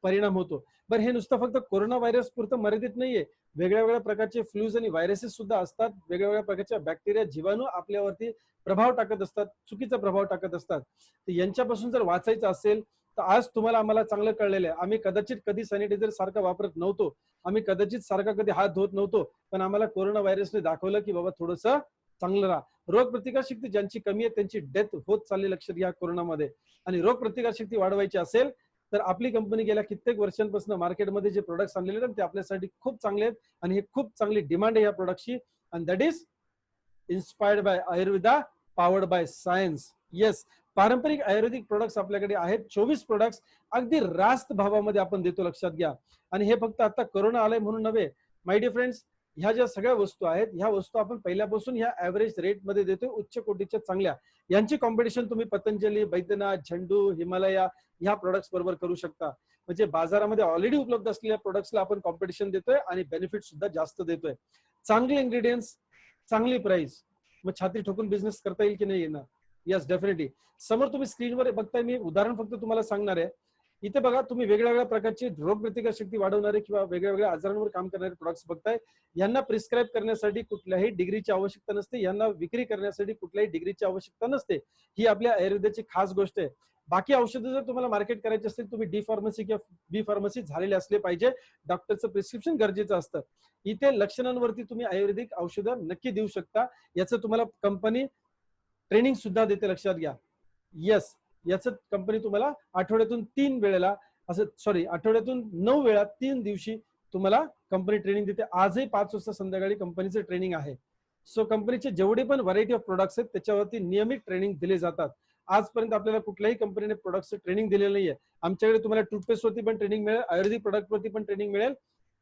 परिणाम होतो. बरं, हे नुसतं फक्त कोरोना व्हायरस पुरतं मर्यादित नाहीये. वेगळ्या वेगळ्या प्रकारचे फ्लूज आणि व्हायरसेस सुद्धा असतात. वेगळ्या वेगळ्या प्रकारच्या बॅक्टेरिया, जीवाणू आपल्यावरती प्रभाव टाकत असतात, चुकीचा प्रभाव टाकत असतात. तर यांच्यापासून जर वाचायचं असेल तर आज तुम्हाला आम्हाला चांगलं कळलेलं आहे. आम्ही कदाचित कधी सॅनिटायझर सारखा वापरत नव्हतो, आम्ही कदाचित सारखा कधी हात धुवत नव्हतो, पण आम्हाला कोरोना व्हायरसने दाखवलं की बाबा थोडंसं चांगलं राहा. रोग प्रतिकार शक्ती ज्यांची कमी आहे त्यांची डेथ होत चालली, लक्षात घ्या, कोरोनामध्ये. आणि रोग प्रतिकार शक्ती वाढवायची असेल तर आपली कंपनी गेल्या कित्येक वर्षांपासून मार्केटमध्ये जे प्रोडक्ट्स आणलेले आहेत ते आपल्यासाठी खूप चांगले आहेत आणि हे खूप चांगली डिमांड आहे या प्रोडक्टची. आणि that is inspired bye Ayurveda, powered by science. Yes, पारंपरिक आयुर्वेदिक प्रोडक्ट्स आपल्याकडे आहेत. 24 प्रोडक्ट्स अगदी रास्त भावामध्ये आपण देतो, लक्षात घ्या. आणि हे फक्त आता कोरोना आलाय म्हणून नव्हे, माय डिअर फ्रेंड्स. ह्या ज्या सगळ्या वस्तू आहेत, ह्या वस्तू आपण पहिल्यापासून ह्या ऍव्हरेज रेट मध्ये देतोय, उच्च कोटीच्या चांगल्या. यांची कॉम्पिटिशन तुम्ही पतंजली, बैद्यनाथ, झंडू, हिमालया ह्या प्रोडक्ट्स बरोबर करू शकता. म्हणजे बाजारामध्ये ऑलरेडी उपलब्ध असलेल्या प्रोडक्ट्सला आपण कॉम्पिटिशन देतोय आणि बेनिफिट सुद्धा जास्त देतोय. चांगले इन्ग्रेडियंट्स, चांगली प्राइस, मग छाती ठोकून बिझनेस करता येईल की नाही येणार? Yes, definitely. समोर तुम्ही स्क्रीनवर बघताय, मी उदाहरण फक्त तुम्हाला सांगणार आहे. इथे बघा, तुम्ही वेगवेगळ्या प्रकारची रोग प्रतिकार शक्ती वाढवणारे किंवा वेगवेगळ्या आजारांवर काम करणारे प्रोडक्ट्स बघताय. यांना प्रिस्क्राईब करण्यासाठी कुठल्याही डिग्रीची आवश्यकता नसते, यांना विक्री करण्यासाठी कुठल्याही डिग्रीची आवश्यकता नसते. ही आपल्या आयुर्वेदाची खास गोष्ट आहे. बाकी औषधं जर तुम्हाला मार्केट करायची असतील, तुम्ही डी फार्मसी किंवा बी फार्मसी झालेले असले पाहिजे. डॉक्टरचं प्रिस्क्रिप्शन गरजेचं असतं. इथे लक्षणांवरती तुम्ही आयुर्वेदिक औषधं नक्की देऊ शकता. याचं तुम्हाला कंपनी ट्रेनिंग सुद्धा देते, लक्षात घ्या. येस, याचं कंपनी तुम्हाला आठवड्यातून 3 वेळेला, आठवड्यातून 9 वेळा 3 दिवशी तुम्हाला कंपनी ट्रेनिंग देते. आजही 5 वाजता संध्याकाळी कंपनीचं ट्रेनिंग आहे. सो कंपनीचे जेवढे पण व्हरायटी ऑफ प्रोडक्ट्स आहेत त्याच्यावरती नियमित ट्रेनिंग दिले जातात. आजपर्यंत आपल्याला कुठल्याही कंपनीने प्रोडक्टचं ट्रेनिंग दिलेलं नाहीये. आमच्याकडे तुम्हाला टूथपेस्ट वरती पण ट्रेनिंग मिळेल, आयुर्वेदिक प्रोडक्ट वरती पण ट्रेनिंग मिळेल,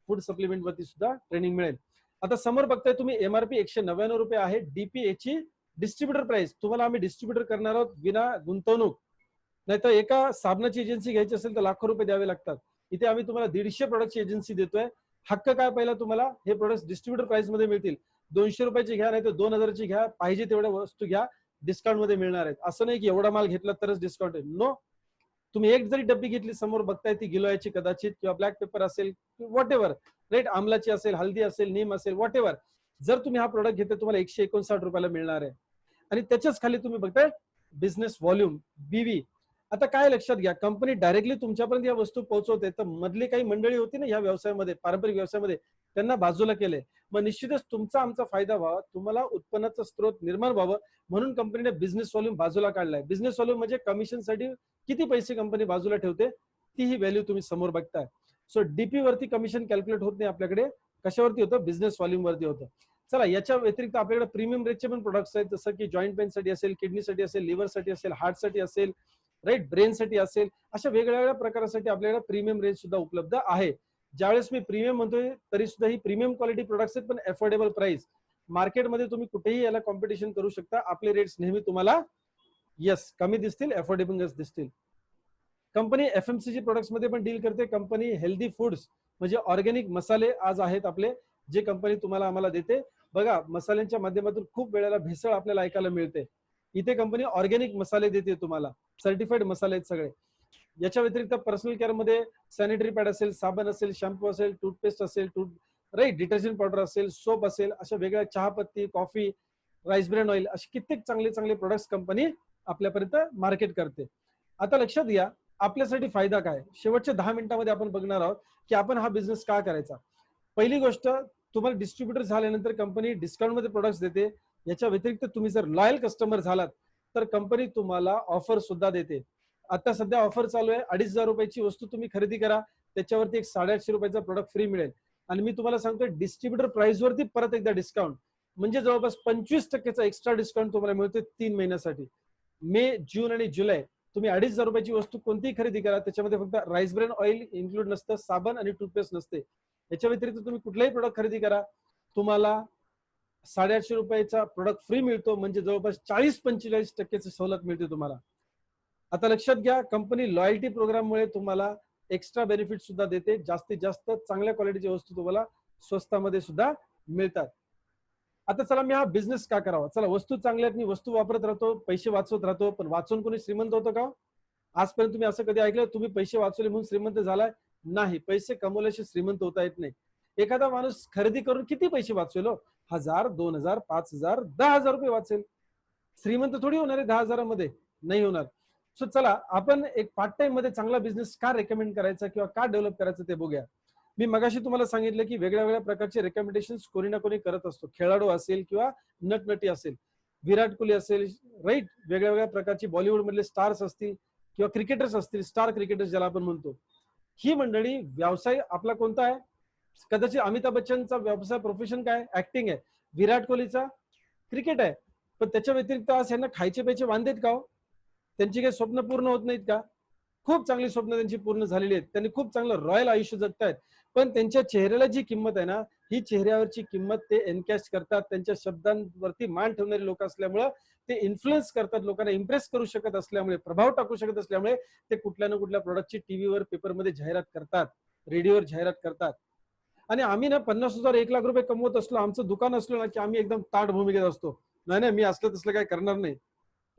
फूड सप्लिमेंट वरती सुद्धा ट्रेनिंग मिळेल. आता समोर बघताय तुम्ही, एमआरपी 199 रुपये आहे. डीपीएची डिस्ट्रीब्युटर प्राइस, तुम्हाला आम्ही डिस्ट्रीब्युटर करणार आहोत विना गुंतवणूक. नाहीतर एका साबणाची एजन्सी घ्यायची असेल तर लाखो रुपये द्यावे लागतात. इथे आम्ही तुम्हाला 150 प्रोडक्टची एजन्सी देतोय. हक्क काय, पहिला तुम्हाला हे प्रोडक्ट डिस्ट्रीब्युटर प्राइस मध्ये मिळतील. 200 रुपयाची घ्या, नाही तर 2000ची घ्या, पाहिजे तेवढ्या वस्तू घ्या, डिस्काउंट मध्ये मिळणार आहेत. असं नाही की एवढा माल घेतला तरच डिस्काउंट आहे. नो, तुम्ही एक जरी डब्बी घेतली, समोर बघताय ती गिलोयाची कदाचित, किंवा ब्लॅक पेपर असेल, व्हॉट एव्हर, राईट, आमलाची असेल, हल्दी असेल, नीम असेल, व्हॉट एव्हर, जर तुम्ही हा प्रोडक्ट घेतला तुम्हाला 159 रुपयाला मिळणार आहे. आणि त्याच्याच खाली तुम्ही बघताय बिझनेस व्हॉल्यूम, बीव्ही. आता काय लक्षात घ्या, कंपनी डायरेक्टली तुमच्यापर्यंत या वस्तू पोहोचवते, तर मधली काही मंडळी होती ना या व्यवसायामध्ये, पारंपरिक व्यवसायामध्ये, त्यांना बाजूला केले. मग निश्चितच तुमचा आमचा फायदा व्हावा, तुम्हाला उत्पन्नाचा स्रोत निर्माण व्हावं, म्हणून कंपनीने बिझनेस व्हॉल्यूम बाजूला काढलाय. बिझनेस व्हॉल्यूम म्हणजे कमिशनसाठी किती पैसे कंपनी बाजूला ठेवते, ती ही व्हॅल्यू तुम्ही समोर बघताय. सो डीपी वरती कमिशन कॅल्क्युलेट होत नाही आपल्याकडे. कशावरती होतं? बिझनेस व्हॉल्यूम वरती होतं. चला, याच्या व्यतिरिक्त आपल्याकडे प्रीमियम रेटचे पण प्रोडक्ट्स आहेत, जसं की जॉईंट पेनसाठी असेल, किडनीसाठी असेल, लिव्हरसाठी असेल, हार्टसाठी असेल, राईट, ब्रेनसाठी असेल, अशा वेगवेगळ्या प्रकारासाठी आपल्याकडे प्रीमियम रेंज सुद्धा उपलब्ध आहे. ज्यावेळेस मी प्रीमियम म्हणतोय तरी सुद्धा ही प्रीमियम क्वालिटी प्रोडक्ट्स आहेत, पण अफोर्डेबल प्राइस. मार्केटमध्ये तुम्ही कुठेही याला कॉम्पिटिशन करू शकता. आपले रेट्स नेहमी तुम्हाला यस कमी दिसतील, अफोर्डेबल दिसतील. कंपनी एफएमसीजी प्रोडक्ट्स मध्ये पण डील करते. कंपनी हेल्दी फूड्स म्हणजे ऑर्गॅनिक मसाले आज आहेत आपले, जे कंपनी तुम्हाला आम्हाला देते. बघा, मसाल्यांच्या माध्यमातून खूप वेळेला भेसळ आपल्याला ऐकायला मिळते. इथे कंपनी ऑर्गॅनिक मसाले देते तुम्हाला, सर्टिफाईड मसाले आहेत सगळे. याच्या व्यतिरिक्त पर्सनल केअर मध्ये सॅनिटरी पॅड असेल, साबण असेल, शॅम्पू असेल, टूथपेस्ट असेल, राईट, डिटर्जंट पावडर असेल, सोप असेल, अशा वेगळ्या चहापत्ती, कॉफी, राईस ब्रॅन ऑइल, असे कित्येक चांगले चांगले प्रोडक्ट्स कंपनी आपल्यापर्यंत मार्केट करते. आता लक्षात घ्या, आपल्यासाठी फायदा काय. शेवटच्या 10 मिनिटांमध्ये आपण बघणार आहोत की आपण हा बिझनेस का करायचा. पहिली गोष्ट, तुम्हाला डिस्ट्रीब्युटर झाल्यानंतर कंपनी डिस्काउंट मध्ये प्रोडक्ट्स देते. याच्या व्यतिरिक्त तुम्ही जर लॉयल कस्टमर झालात तर कंपनी तुम्हाला ऑफर सुद्धा देते. आता सध्या ऑफर चालू आहे. 2,500 रुपयाची वस्तू तुम्ही खरेदी करा, त्याच्यावरती एक 850 रुपयाचा प्रोडक्ट फ्री मिळेल. आणि मी तुम्हाला सांगतोय, डिस्ट्रीब्युटर प्राइस वरती परत एकदा डिस्काउंट, म्हणजे जवळपास 25% एक्स्ट्रा डिस्काउंट तुम्हाला मिळतोय 3 महिन्यासाठी. मे, जून आणि जुलै तुम्ही 2,500 रुपयाची वस्तू कोणतीही खरेदी करा, त्याच्यामध्ये फक्त राईस ब्रॅन ऑइल इन्क्लूड नसतं, साबण आणि टूथपेस्ट नसते. याच्या व्यतिरिक्त तुम्ही कुठलाही प्रोडक्ट खरेदी करा, तुम्हाला 850 रुपयाचा प्रोडक्ट फ्री मिळतो, म्हणजे जवळपास 40-45% सवलत मिळते तुम्हाला. आता लक्षात घ्या, कंपनी लॉयल्टी प्रोग्राममुळे तुम्हाला एक्स्ट्रा बेनिफिट सुद्धा देते. जास्तीत जास्त चांगल्या क्वालिटीची वस्तू तुम्हाला स्वस्तामध्ये सुद्धा मिळतात. आता चला, मी हा बिझनेस का करावा. चला, वस्तू चांगल्या आहेत, मी वस्तू वापरत राहतो, पैसे वाचवत राहतो, पण वाचून कोणी श्रीमंत होतं का? आजपर्यंत तुम्ही असं कधी ऐकलं तुम्ही पैसे वाचवले म्हणून श्रीमंत झालाय? नाही, पैसे कमवल्याशी श्रीमंत होता येत नाही. एखादा माणूस खरेदी करून किती पैसे वाचवेल? 1000, 2000, 5000, 10,000 रुपये वाचेल. श्रीमंत थोडी होणार आहे 10,000 मध्ये, नाही होणार. सो चला, आपण एक पार्ट टाइम मध्ये चांगला बिझनेस का रेकमेंड करायचा किंवा का डेव्हलप करायचं ते बघूया. मी मगाशी तुम्हाला सांगितलं की वेगळ्या वेगळ्या प्रकारचे रेकमेंडेशन कोणी ना कोणी करत असतो. खेळाडू असेल किंवा नटनटी असेल, विराट कोहली असेल, राईट, वेगळ्या वेगळ्या प्रकारचे बॉलिवूड मधले स्टार्स असतील किंवा क्रिकेटर्स असतील, स्टार क्रिकेटर्स ज्याला आपण म्हणतो. ही मंडळी, व्यवसाय आपला कोणता आहे? कदाचित अमिताभ बच्चनचा व्यवसाय प्रोफेशन काय? ऍक्टिंग आहे. विराट कोहलीचा क्रिकेट आहे, पण त्याच्या व्यतिरिक्त आज यांना खायचे प्यायचे वांदेत का हो? त्यांची काही स्वप्न पूर्ण होत नाहीत का? खूप चांगली स्वप्न त्यांची पूर्ण झालेली आहेत, त्यांनी खूप चांगलं रॉयल आयुष्य जगतायत, पण त्यांच्या चेहऱ्याला जी किंमत आहे ना, ही चेहऱ्यावरची किंमत ते एनकॅश करतात. त्यांच्या शब्दांवरती मान ठेवणारे लोक असल्यामुळं ते इन्फ्लुएन्स करतात, लोकांना इम्प्रेस करू शकत असल्यामुळे, प्रभाव टाकू शकत असल्यामुळे ते कुठल्या ना कुठल्या प्रोडक्टची टीव्हीवर पेपरमध्ये जाहिरात करतात, रेडिओवर जाहिरात करतात. आणि आम्ही ना 50,000 1,00,000 रुपये कमवत असलो, आमचं दुकान असलो ना, की आम्ही एकदम ताट भूमिकेत असतो. नाही नाही, मी असलं तसलं काय करणार नाही.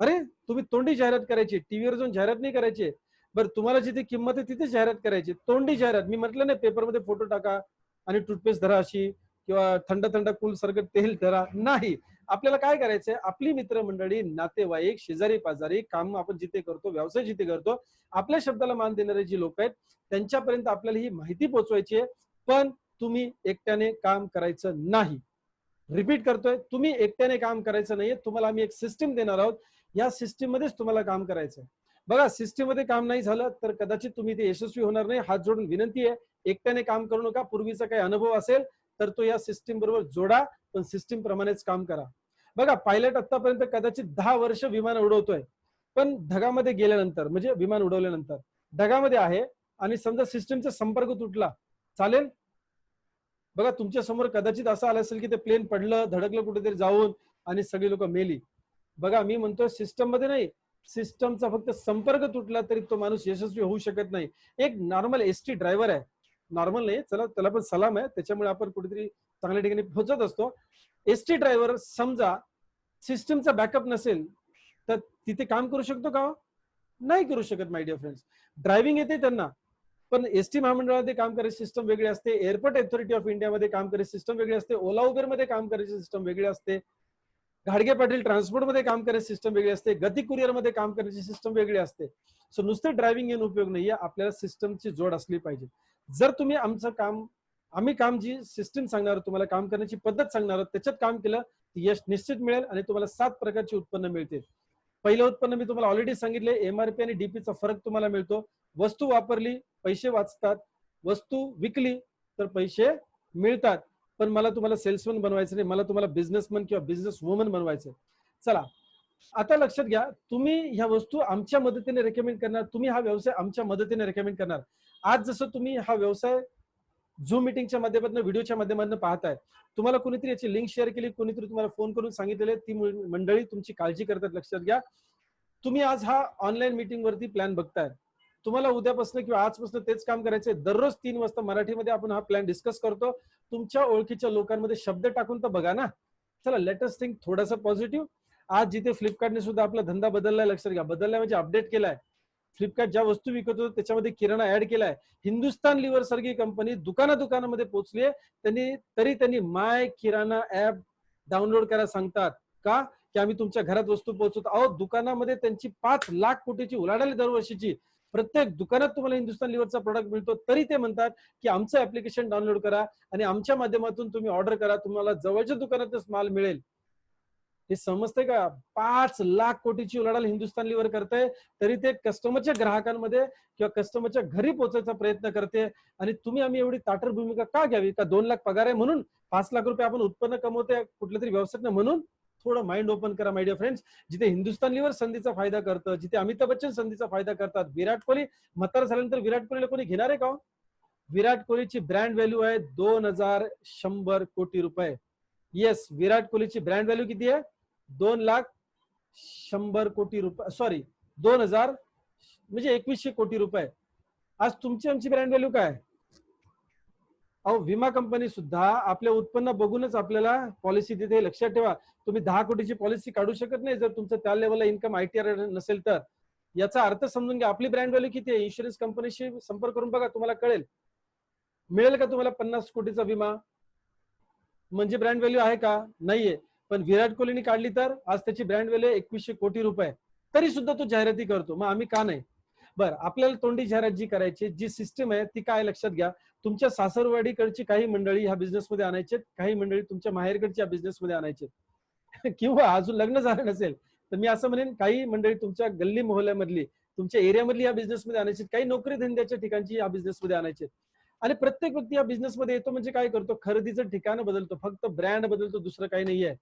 अरे तुम्ही तोंडी जाहिरात करायची, टीव्हीवर जाऊन जाहिरात नाही करायची. बरं तुम्हाला जिथे किंमत आहे तिथे जाहिरात करायची, तोंडी जाहिरात. मी म्हटलं नाही पेपरमध्ये फोटो टाका आणि टूथपेस्ट धरा अशी, किंवा थंड थंड कूल सरगट तेल धरा, नाही. आपल्याला काय करायचंय, आपली मित्रमंडळी, नातेवाईक, शेजारी पाजारी, काम आपण जिथे करतो, व्यवसाय जिथे करतो, आपल्या शब्दाला मान देणारे जी लोक आहेत त्यांच्यापर्यंत आपल्याला ही माहिती पोहोचवायची आहे. पण तुम्ही एकट्याने काम करायचं नाही. रिपीट करतोय, तुम्ही एकट्याने काम करायचं नाहीये, तुम्हाला आम्ही एक सिस्टीम देणार आहोत. या सिस्टीम मध्येच तुम्हाला काम करायचं आहे. बघा, सिस्टीम मध्ये काम नाही झालं तर कदाचित तुम्ही ते यशस्वी होणार नाही. हात जोडून विनंती आहे, एकट्याने काम करू नका. पूर्वीचा काही अनुभव असेल तर तो या सिस्टीम बरोबर जोडा, पण सिस्टीम प्रमाणेच काम करा. बघा, पायलट आतापर्यंत कदाचित 10 वर्ष विमान उडवतोय, पण ढगामध्ये गेल्यानंतर, म्हणजे विमान उडवल्यानंतर ढगामध्ये आहे आणि समजा सिस्टीमचा संपर्क तुटला, चालेल? बघा, तुमच्या समोर कदाचित असं आलं असेल की ते प्लेन पडलं, धडकलं कुठेतरी जाऊन आणि सगळी लोक मेली. बघा, मी म्हणतोय सिस्टम मध्ये नाही, सिस्टमचा फक्त संपर्क तुटला तरी तो माणूस यशस्वी होऊ शकत नाही. एक नॉर्मल एसटी ड्रायव्हर आहे, नॉर्मल नाही, चला त्याला पण सलाम आहे, त्याच्यामुळे आपण कुठेतरी चांगल्या ठिकाणी पोहोचत असतो. एसटी ड्रायव्हर समजा सिस्टमचा बॅकअप नसेल तर तिथे काम करू शकतो का? नाही करू शकत. माय डिअर फ्रेंड्स, ड्रायव्हिंग येते त्यांना, पण एसटी महामंडळामध्ये काम करायची सिस्टम वेगळी असते, एअरपोर्ट अथॉरिटी ऑफ इंडियामध्ये काम करायची सिस्टम वेगळी असते, ओला उबेर मध्ये काम करायची सिस्टम वेगळी असते, घाडगे पाटील ट्रान्सपोर्ट मध्ये काम करायची सिस्टम वेगळी असते, गती कुरिअर मध्ये काम करायची सिस्टम वेगळी असते. सो नुसते ड्रायव्हिंग येऊन उपयोग नाहीये, आपल्याला सिस्टमची जोड असली पाहिजे. जर तुम्ही आमचं काम, आम्ही काम जी सिस्टीम सांगणार, तुम्हाला काम करण्याची पद्धत सांगणार, त्याच्यात काम केलं यश निश्चित मिळेल आणि तुम्हाला 7 प्रकारची उत्पन्न मिळतील. पहिलं उत्पन्न मी तुम्हाला ऑलरेडी सांगितले, एमआरपी आणि डीपीचा फरक तुम्हाला मिळतो. वस्तू वापरली पैसे वाचतात, वस्तू विकली तर पैसे मिळतात. पण मला तुम्हाला सेल्समन बनवायचं नाही, मला तुम्हाला बिझनेसमन किंवा बिझनेस वुमन बनवायचं. चला, आता लक्षात घ्या, तुम्ही ह्या वस्तू आमच्या मदतीने रेकमेंड करणार, तुम्ही हा व्यवसाय आमच्या मदतीने रेकमेंड करणार. आज जसं तुम्ही हा व्यवसाय झूम मीटिंगच्या माध्यमातून, व्हिडिओच्या माध्यमातून पाहताय, तुम्हाला कोणीतरी याची लिंक शेअर केली, कोणीतरी तुम्हाला फोन करून सांगितलेले, ती मंडळी तुमची काळजी करतात. लक्षात घ्या, तुम्ही आज हा ऑनलाईन मीटिंग वरती प्लॅन बघताय, तुम्हाला उद्यापासून किंवा आजपासून तेच काम करायचंय. दररोज 3 वाजता मराठीमध्ये आपण हा प्लॅन डिस्कस करतो. तुमच्या ओळखीच्या लोकांमध्ये शब्द टाकून तर बघा ना. चला, लेट अस थिंक थोडासा पॉझिटिव्ह. आज जिथे फ्लिपकार्टने सुद्धा आपला धंदा बदललाय, लक्षात घ्या, बदललाय म्हणजे अपडेट केलाय. फ्लिपकार्ट ज्या वस्तू विकत होतं त्याच्यामध्ये किराणा ऍड केलाय. हिंदुस्तान लिव्हर सारखी कंपनी दुकानामध्ये पोहोचली आहे. त्यांनी माय किराणा ऍप डाउनलोड करायला सांगतात का? की आम्ही तुमच्या घरात वस्तू पोहोचवतो. अहो, दुकानामध्ये त्यांची 5 लाख कोटीची उलाढाल दरवर्षीची. प्रत्येक दुकानात तुम्हाला हिंदुस्तान लिव्हरचा प्रोडक्ट मिळतो, तरी ते म्हणतात की आमचं ऍप्लिकेशन डाउनलोड करा आणि आमच्या माध्यमातून तुम्ही ऑर्डर करा, तुम्हाला जवळच्या दुकानातच माल मिळेल. हे समजतंय का? 5 लाख कोटीची उलाढाल हिंदुस्तान लिव्हर करते, तरी ते कस्टमरच्या ग्राहकांमध्ये किंवा कस्टमरच्या घरी पोहोचायचा प्रयत्न करते. आणि तुम्ही आम्ही एवढी ताटर भूमिका का घ्यावी? का 2 लाख पगार आहे म्हणून, 5 लाख रुपये आपण उत्पन्न कमवतोय कुठल्या तरी व्यवसायात म्हणून? थोडं माइंड ओपन करा माय डिअर फ्रेंड्स. जिथे हिंदुस्तान लिव्हर संधीचा फायदा करतं, जिथे अमिताभ बच्चन संधीचा फायदा करतात, विराट कोहली म्हातारा झाल्यानंतर विराट कोहलीला कोणी घेणार आहे का? विराट कोहलीची ब्रँड व्हॅल्यू आहे 2,100 कोटी रुपये. येस, विराट कोहलीची ब्रँड व्हॅल्यू किती आहे? 2,100 कोटी रुपये, सॉरी 2,000 म्हणजे 2,100 कोटी रुपये. आज तुमची आमची ब्रँड व्हॅल्यू काय? अहो, विमा कंपनी सुद्धा आपल्या उत्पन्न बघूनच आपल्याला पॉलिसी देते. लक्षात ठेवा, तुम्ही 10 कोटीची पॉलिसी काढू शकत नाही जर तुमचं त्या लेवलला इन्कम ITR नसेल तर. याचा अर्थ समजून घ्या, आपली ब्रँड व्हॅल्यू किती आहे. इन्शुरन्स कंपनीशी संपर्क करून बघा, तुम्हाला कळेल. मिळेल का तुम्हाला 50 कोटीचा विमा? म्हणजे ब्रँड व्हॅल्यू आहे का? नाहीये. पण विराट कोहलीने काढली तर आज त्याची ब्रँड व्हॅल्यू 2,100 कोटी रुपये, तरी सुद्धा तो जाहिराती करतो. मग आम्ही का नाही? बरं, आपल्याला तोंडी जाहिरात जी करायची, जी सिस्टीम आहे ती काय? लक्षात घ्या, तुमच्या सासरवाडीकडची काही मंडळी ह्या बिझनेसमध्ये आणायचे, काही मंडळी तुमच्या माहेरकडच्या बिझनेसमध्ये आणायचे. किंवा अजून लग्न झालं नसेल तर मी असं म्हणेन, काही मंडळी तुमच्या गल्ली मोहल्ल्यामधली, तुमच्या एरियामधली या बिझनेसमध्ये आणायची, काही नोकरी धंद्याच्या ठिकाणची या बिझनेसमध्ये आणायचे. आणि प्रत्येक व्यक्ती या बिझनेसमध्ये येतो म्हणजे काय करतो? खरेदीचं ठिकाण बदलतो, फक्त ब्रँड बदलतो, दुसरं काही नाहीये.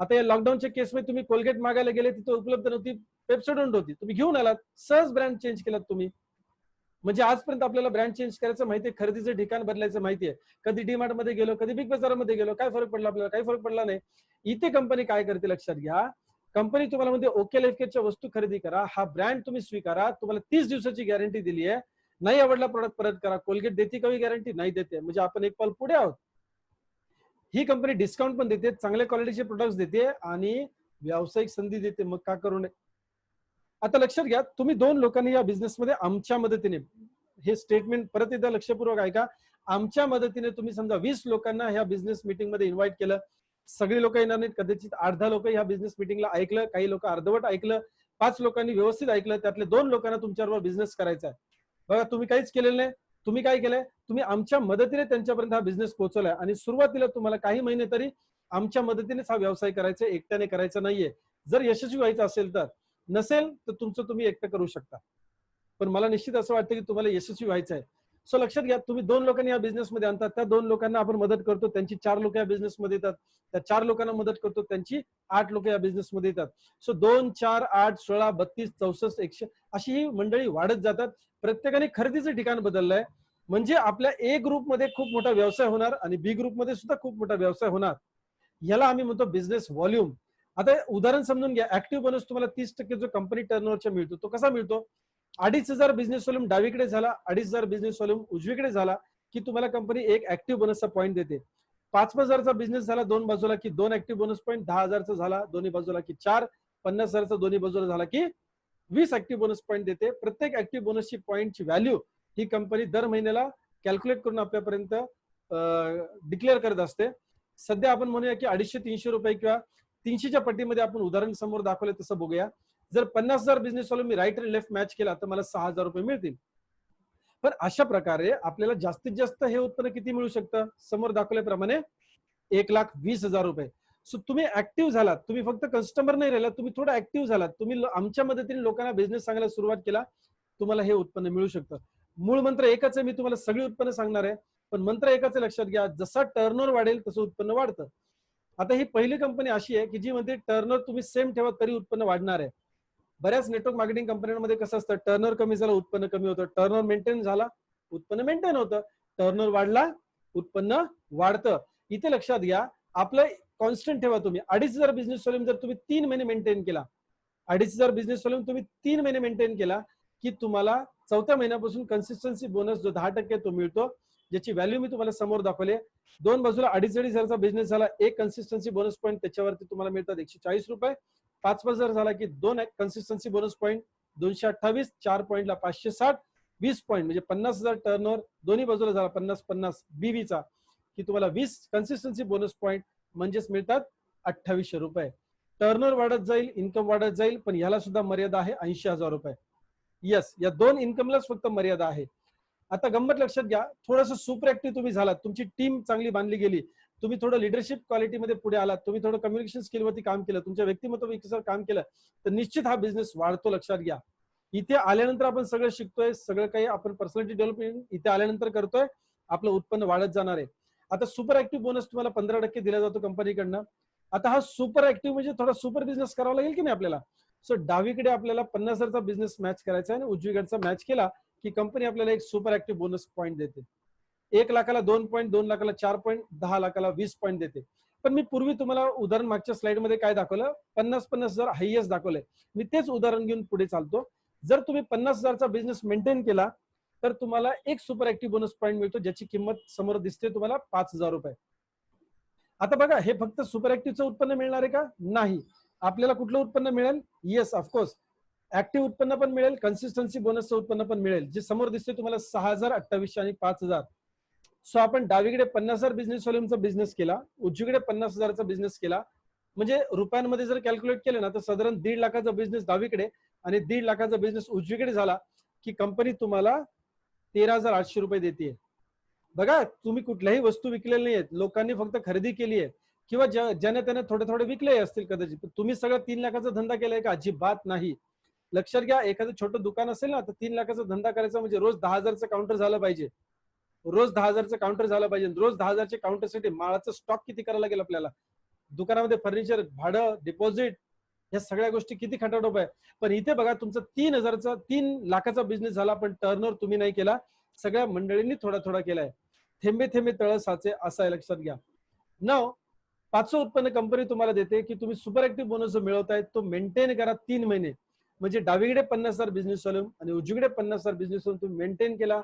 आता या लॉकडाऊनच्या केसमध्ये तुम्ही कोलगेट मागायला गेले, तिथे उपलब्ध नव्हती, पेप्सोडंट होती, तुम्ही घेऊन आलात, सहज ब्रँड चेंज केलात तुम्ही. म्हणजे आजपर्यंत आपल्याला ब्रँड चेंज करायचं माहितीये, खरेदीचं ठिकाण बदलायचं माहितीये. कधी डीमार्ट मध्ये गेलो, कधी बिग बाजारामध्ये गेलो, काय फरक पडला आपल्याला? काही फरक पडला नाही. इथे कंपनी काय करते लक्षात घ्या, कंपनी तुम्हाला म्हणते ओके लाईफ केअरच्या वस्तू खरेदी करा, हा ब्रँड तुम्ही स्वीकारा, तुम्हाला 30 दिवसाची गॅरंटी दिली आहे, नाही आवडला प्रोडक्ट परत करा. कोलगेट देते का गॅरंटी? नाही देते. म्हणजे आपण एक पाऊल पुढे आहोत. ही कंपनी डिस्काउंट पण देते, चांगल्या क्वालिटीचे प्रोडक्ट्स देते आणि व्यावसायिक संधी देते, मग का करू नये. आता लक्षात घ्या, तुम्ही 2 लोकांनी या बिझनेसमध्ये आमच्या मदतीने, हे स्टेटमेंट परत एकदा लक्षपूर्वक ऐका, आमच्या मदतीने तुम्ही समजा 20 लोकांना ह्या बिझनेस मीटिंग मध्ये इन्व्हाइट केलं. सगळी लोक येणार नाहीत, कदाचित 8-10 लोक ह्या बिझनेस मीटिंगला ऐकलं, काही लोक अर्धवट ऐकलं, 5 लोकांनी व्यवस्थित ऐकलं, त्यातले 2 लोकांना तुमच्याबरोबर बिझनेस करायचा आहे. बघा, तुम्ही काहीच केलेलं नाही. तुम्ही काय केलंय, तुम्ही आमच्या मदतीने त्यांच्यापर्यंत हा बिझनेस पोहोचवलाय आणि सुरुवातीला तुम्हाला काही महिने तरी आमच्या मदतीनेच हा व्यवसाय करायचा, एकट्याने करायचा नाहीये. जर यशस्वी व्हायचं असेल तर, नसेल तर तुमचं तुम्ही एकटं करू शकता, पण मला निश्चित असं वाटतं की तुम्हाला यशस्वी व्हायचं आहे. सो लक्षात घ्या, तुम्ही 2 लोकांनी या बिझनेसमध्ये आणतात, त्या 2 लोकांना आपण मदत करतो, त्यांची 4 लोक या बिझनेसमध्ये येतात, त्या 4 लोकांना मदत करतो, त्यांची 8 लोक या बिझनेसमध्ये येतात. सो 2, 4, 8, 16, 32, 64, 100 अशी ही मंडळी वाढत जातात. प्रत्येकाने खरेदीचं ठिकाण बदललंय, म्हणजे आपल्या ए ग्रुपमध्ये खूप मोठा व्यवसाय होणार आणि बी ग्रुपमध्ये सुद्धा खूप मोठा व्यवसाय होणार. याला आम्ही म्हणतो बिझनेस व्हॉल्यूम. आता उदाहरण समजून घ्या, ऍक्टिव्ह बोनस तुम्हाला 30% जो कंपनी टर्नओव्हरचा मिळतो, तो कसा मिळतो? 2,500 बिझनेस व्हॉल्यूम डावीकडे झाला, 2,500 बिझनेस व्हॉल्यूम उजवीकडे झाला की तुम्हाला कंपनी एक ऍक्टिव्ह बोनसचा पॉईंट देते. 5,000चा बिझनेस झाला दोन बाजूला की 2 ऍक्टिव्ह बोनस पॉईंट, 10,000चा झाला दोन्ही बाजूला की 4, 50,000चा दोन्ही बाजूला झाला की 20 ऍक्टिव्ह बोनस पॉईंट देते. प्रत्येक ऍक्टिव्ह बोनसची पॉईंटची व्हॅल्यू ही कंपनी दर महिन्याला कॅल्क्युलेट करून आपल्यापर्यंत डिक्लेअर करत असते. सध्या आपण म्हणूया की 250-300 रुपये किंवा 300च्या पट्टीमध्ये आपण उदाहरण समोर दाखवले तसं बघूया. जर 50,000 बिझनेस वाला मी राईट आणि लेफ्ट मॅच केला तर मला 6,000 रुपये मिळतील. पण अशा प्रकारे आपल्याला जास्तीत जास्त हे उत्पन्न किती मिळू शकतं? समोर दाखवल्याप्रमाणे 1,20,000 रुपये. सो तुम्ही ऍक्टिव्ह झालात, तुम्ही फक्त कस्टमर नाही राहिलात, तुम्ही थोडं ऍक्टिव्ह झालात, तुम्ही आमच्या मदतीने लोकांना बिझनेस सांगायला सुरुवात केला, तुम्हाला हे उत्पन्न मिळू शकतं. मूळ मंत्र एकच आहे, मी तुम्हाला सगळी उत्पन्न सांगणार आहे, पण मंत्र एकच आहे, लक्षात घ्या, जसा टर्नओव्हर वाढेल तसं उत्पन्न वाढतं. आता ही पहिली कंपनी अशी आहे की जी म्हणते टर्नओव्हर तुम्ही सेम ठेवा तरी उत्पन्न वाढणार आहे. बऱ्याच नेटवर्क मार्केटिंग कंपन्यांमध्ये कसं असतं, टर्नओव्हर कमी झाला उत्पन्न कमी होतं, टर्नओव्हर मेंटेन झाला उत्पन्न मेंटेन होतं, टर्नओव्हर वाढला उत्पन्न वाढतं. इथे लक्षात घ्या, आपलं कॉन्स्टंट ठेवा. तुम्ही 2,500 बिझनेस व्हॉल्यूम जर तुम्ही 3 महिने मेंटेन केला, 2,500 बिझनेस व्हॉल्यूम तुम्ही 3 महिने मेंटेन केला की तुम्हाला 4थ्या महिन्यापासून कन्सिस्टन्सी बोनस जो 10% तो मिळतो, ज्याची व्हॅल्यू मी तुम्हाला समोर दाखवले. दोन बाजूला 2,500चा बिझनेस झाला, एक कन्सिस्टन्सी बोनस पॉईंट त्याच्यावरती तुम्हाला मिळतात 140 रुपये. 5,000 झाला की 2 कन्सिस्टन्सी बोनस पॉईंट 228, 4 पॉईंटला 560, 20 पॉईंट म्हणजे 50,000 टर्नओव्हर दोन्ही बाजूला झाला 50-50 बीव्हीचा की तुम्हाला 20 कन्सिस्टन्सी बोनस पॉईंट म्हणजेच मिळतात 2,800 रुपये. टर्नओव्हर वाढत जाईल, इन्कम वाढत जाईल, पण याला सुद्धा मर्यादा आहे 80,000 रुपये. येस, या 2 इन्कमलाच फक्त मर्यादा आहे. आता गंमत लक्षात घ्या, थोडंसं सुपर ऍक्टिव्ह तुम्ही झालात, तुमची टीम चांगली बांधली गेली, तुम्ही थोडं लिडरशिप क्वालिटीमध्ये पुढे आलात, तुम्ही थोडं कम्युनिकेशन स्किलवरती काम केलं, तुमच्या व्यक्तिमत्व विकासावर काम केलं, तर निश्चित हा बिझनेस वाढतो. लक्षात घ्या, इथे आल्यानंतर आपण सगळं शिकतोय, सगळं काही आपण पर्सनॅलिटी डेव्हलपमेंट इथे आल्यानंतर करतोय, आपलं उत्पन्न वाढत जाणार आहे. आता सुपर ऍक्टिव्ह बोनस तुम्हाला 15% दिला जातो कंपनीकडनं. आता हा सुपर ऍक्टिव्ह म्हणजे थोडा सुपर बिझनेस करावा लागेल की नाही आपल्याला. सो डावीकडे आपल्याला 50,000चा बिझनेस मॅच करायचा आहे आणि उजवीकडचा मॅच केला की कंपनी आपल्याला एक सुपर ऍक्टिव्ह बोनस पॉईंट देते. 1 लाखाला 2 पॉईंट, 2 लाखाला 4 पॉईंट, 10 लाखाला 20 पॉईंट देते. पण मी पूर्वी तुम्हाला उदाहरण मागच्या स्लाइड मध्ये काय दाखवलं, 50,000 हायएस्ट दाखवलंय. मी तेच उदाहरण घेऊन पुढे चालतो. जर तुम्ही 50,000चा बिझनेस मेंटेन केला तर तुम्हाला एक सुपर ऍक्टिव्ह बोनस पॉईंट मिळतो, ज्याची किंमत समोर दिसते तुम्हाला 5,000 रुपये. आता बघा, हे फक्त सुपर ऍक्टिव्हचं उत्पन्न मिळणार आहे का? नाही. आपल्याला कुठलं उत्पन्न मिळेल? येस, ऑफकोर्स ऍक्टिव्ह उत्पन्न पण मिळेल, कन्सिस्टन्सी बोनसचं उत्पन्न पण मिळेल, जे समोर दिसते तुम्हाला 6,000, 2,800 आणि 5,000. सो आपण डावीकडे 50,000 बिझनेस व्हॉल्यूमचा बिझनेस केला, उजवीकडे 50,000चा बिझनेस केला, म्हणजे रुपयांमध्ये जर कॅल्क्युलेट केलं ना तर साधारण 1.5 लाखाचा बिझनेस डावीकडे आणि 1.5 लाखाचा बिझनेस उजवीकडे झाला की कंपनी तुम्हाला 13,800 रुपये देते. बघा, तुम्ही कुठल्याही वस्तू विकलेल्या नाही आहेत, लोकांनी फक्त खरेदी केली आहे किंवा ज्याने त्याने थोडे थोडे विकले असतील कदाचित. तुम्ही सगळं 3 लाखाचा धंदा केलाय का? अजिबात नाही. लक्षात घ्या, एखादं छोटं दुकान असेल ना तर 3 लाखाचा धंदा करायचा म्हणजे रोज 10,000चं काउंटर झालं पाहिजे, रोज 10,000चं काउंटर झालं पाहिजे. रोज 10,000च्या काउंटरसाठी माळाचा स्टॉक किती करायला लागेल आपल्याला? दुकानामध्ये फर्निचर, भाडं, डिपॉझिट, या सगळ्या गोष्टी किती खटाटोप आहे. पण इथे बघा तुमचा 3 लाखाचा बिझनेस झाला, पण टर्नओव्हर तुम्ही नाही केला, सगळ्या मंडळींनी थोडा थोडा केलाय. थेंबे थेंबे तळ साचे, असं आहे, लक्षात घ्या. नाव 500 उत्पन्न कंपनी तुम्हाला देते की तुम्ही सुपर ऍक्टिव्ह बोनस जो मिळवताय तो मेंटेन करा 3 महिने. म्हणजे डावीकडे 50,000 बिझनेस व्हॉल्यूम आणि उजवीकडे 50,000 बिझनेस व्हॉल्यूम तुम्ही मेंटेन केला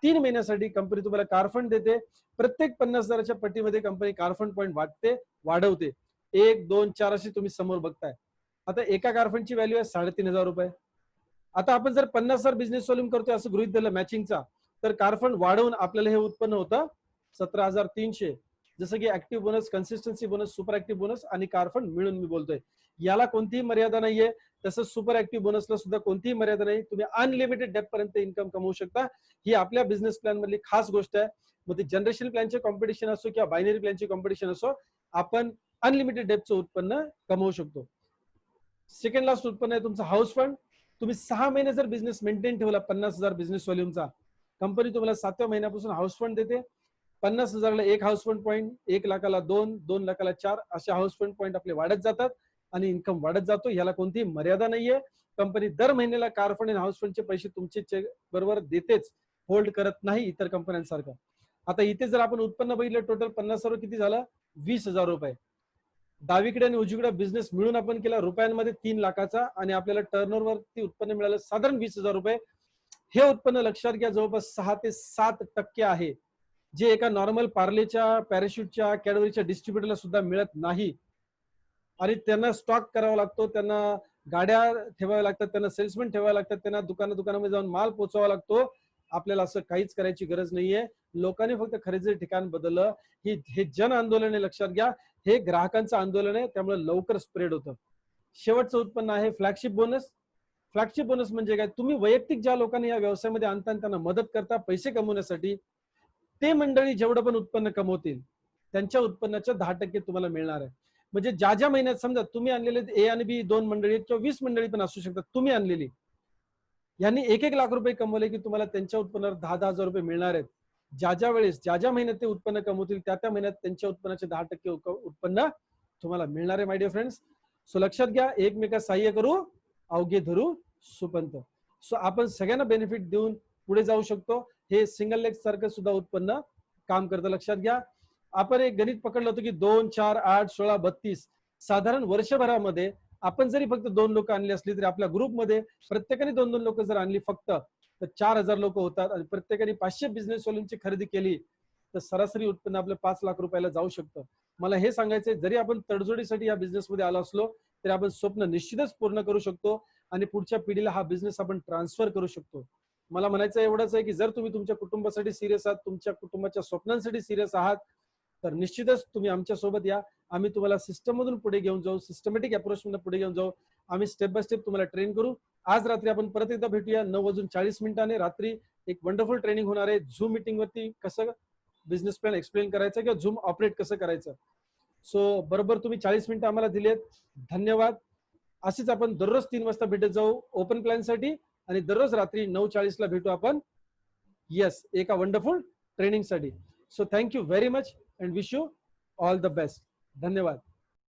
3 महिन्यासाठी कंपनी तुम्हाला कार फंड देते. प्रत्येक 50,000च्या पट्टीमध्ये कंपनी कार फंड पॉईंट वाटते, वाढवते. 1, 2, 4 अशी तुम्ही समोर बघताय. आता एका कार फंडची व्हॅल्यू आहे 3,500 रुपये. आता आपण जर 50,000 बिझनेस व्हॉल्यूम करतोय असं गृहित धरलं मॅचिंगचा, तर कार फंड वाढवून आपल्याला हे उत्पन्न होतं 17,300. जसं की active bonus, consistency bonus, super active bonus आणि कार फंड मिळून मी बोलतोय. याला कोणतीही मर्यादा नाहीये. तसंच सुपर ऍक्टिव्ह बोनसला सुद्धा कोणतीही मर्यादा नाही. तुम्ही अनलिमिटेड डेप्थ पर्यंत इन्कम कमवू शकता. ही आपल्या बिझनेस प्लॅन मधली खास गोष्ट आहे. मग ते जनरेशन प्लॅनचे कॉम्पिटिशन असो किंवा बायनरी प्लॅनचे कॉम्पिटिशन असो, आपण अनलिमिटेड डेप्थचं उत्पन्न कमवू शकतो. सेकंड लास्ट उत्पन्न आहे तुमचं हाऊस फंड. तुम्ही 6 महिने जर बिझनेस मेंटेन ठेवला 50,000 बिझनेस व्हॉल्यूमचा, कंपनी तुम्हाला 7व्या महिन्यापासून हाऊस फंड देते. 50,000ला 1 हाऊस फंड पॉईंट, 1 लाखाला 2, 2 लाखाला 4 असे हाऊस फंड पॉईंट आपले वाढत जातात आणि इन्कम वाढत जातो. याला कोणतीही मर्यादा नाहीये. कंपनी दर महिन्याला कार फंड आणि हाऊस फंडचे पैसे तुमचे चेक बरोबर देतेच, होल्ड करत नाही इतर कंपन्यांसारखं. आता इथे जर आपण उत्पन्न बघितलं टोटल 50,000 किती झालं, 20,000 रुपये. डावीकडे आणि उजवीकडे बिझनेस मिळून आपण केला रुपयांमध्ये 3 लाखाचा आणि आपल्याला टर्नओव्हरवरती उत्पन्न मिळालं साधारण 20,000 रुपये. हे उत्पन्न लक्षात घ्या जवळपास 6 ते 7% आहे, जे एका नॉर्मल पार्लेच्या, पॅराशूटच्या, कॅडबरीच्या डिस्ट्रीब्युटरला सुद्धा मिळत नाही. आणि त्यांना स्टॉक करावा लागतो, त्यांना गाड्या ठेवाव्या लागतात, त्यांना सेल्समॅन ठेवावे लागतात, त्यांना दुकानामध्ये जाऊन माल पोचवावा लागतो. आपल्याला असं काहीच करायची गरज नाहीये. लोकांनी फक्त खरेदीचं ठिकाण बदललं. हे जन आंदोलन आहे, लक्षात घ्या. हे ग्राहकांचं आंदोलन आहे, त्यामुळे लवकर स्प्रेड होतं. शेवटचं उत्पन्न आहे फ्लॅगशिप बोनस. फ्लॅगशिप बोनस म्हणजे काय, तुम्ही वैयक्तिक ज्या लोकांनी या व्यवसायामध्ये आणता आणि त्यांना मदत करता पैसे कमवण्यासाठी, ते मंडळी जेवढं पण उत्पन्न कमवतील त्यांच्या उत्पन्नाच्या 10% तुम्हाला मिळणार आहे. म्हणजे ज्या ज्या महिन्यात समजा तुम्ही आणलेले ए आणि बी 2 मंडळी किंवा 20 मंडळी पण असू शकतात, तुम्ही आणलेली, यांनी 1-1 लाख रुपये कमवले की तुम्हाला त्यांच्या उत्पन्नावर 10,000 रुपये मिळणार आहेत. ज्या ज्या वेळेस ज्या ज्या महिन्यात ते उत्पन्न कमवतील त्या त्या महिन्यात त्यांच्या उत्पन्नाचे 10% उत्पन्न तुम्हाला मिळणार आहे माय डिअर फ्रेंड्स. सो लक्षात घ्या, एकमेका सहाय्य करू अवघे धरू सुपंत. सो आपण सगळ्यांना बेनिफिट देऊन पुढे जाऊ शकतो. हे सिंगल लेग सारखं सुद्धा उत्पन्न काम करतं, लक्षात घ्या. आपण एक गणित पकडलं होतं की 2, 4, 8, 16, 32 साधारण वर्षभरामध्ये आपण जरी फक्त 2 लोक आणली असली तरी आपल्या ग्रुपमध्ये प्रत्येकाने 2-2 लोक जर आणली फक्त, तर 4,000 लोक होतात आणि प्रत्येकाने 500 बिझनेस व्हॉल्यूमची खरेदी केली तर सरासरी उत्पन्न आपलं 5 लाख रुपयाला जाऊ शकतं. मला हे सांगायचंय, जरी आपण तडजोडीसाठी या बिझनेसमध्ये आलो असलो तरी आपण स्वप्न निश्चितच पूर्ण करू शकतो आणि पुढच्या पिढीला हा बिझनेस आपण ट्रान्सफर करू शकतो. मला म्हणायचं एवढंच आहे की जर तुम्ही तुमच्या कुटुंबासाठी सिरियस आहात, तुमच्या कुटुंबाच्या स्वप्नांसाठी सिरियस आहात, तर निश्चितच तुम्ही आमच्या सोबत या. आम्ही तुम्हाला सिस्टम मधून पुढे घेऊन जाऊ, सिस्टमॅटिक अप्रोच मधून पुढे घेऊन जाऊ. आम्ही स्टेप बाय स्टेप तुम्हाला ट्रेन करू. आज रात्री आपण परत एकदा भेटूया 9:40 रात्री. एक वंडरफुल ट्रेनिंग होणार आहे झूम मीटिंग वरती, कसं बिझनेस प्लॅन एक्सप्लेन करायचं किंवा झूम ऑपरेट कसं करायचं. सो बरोबर तुम्ही 40 मिनिटं आम्हाला दिलेत, धन्यवाद. अशीच आपण दररोज 3 वाजता भेटत जाऊ ओपन प्लॅन साठी आणि दररोज रात्री 9:40 भेटू आपण, येस, एका वंडरफुल ट्रेनिंग साठी. So thank you very much and wish you all the best. धन्यवाद.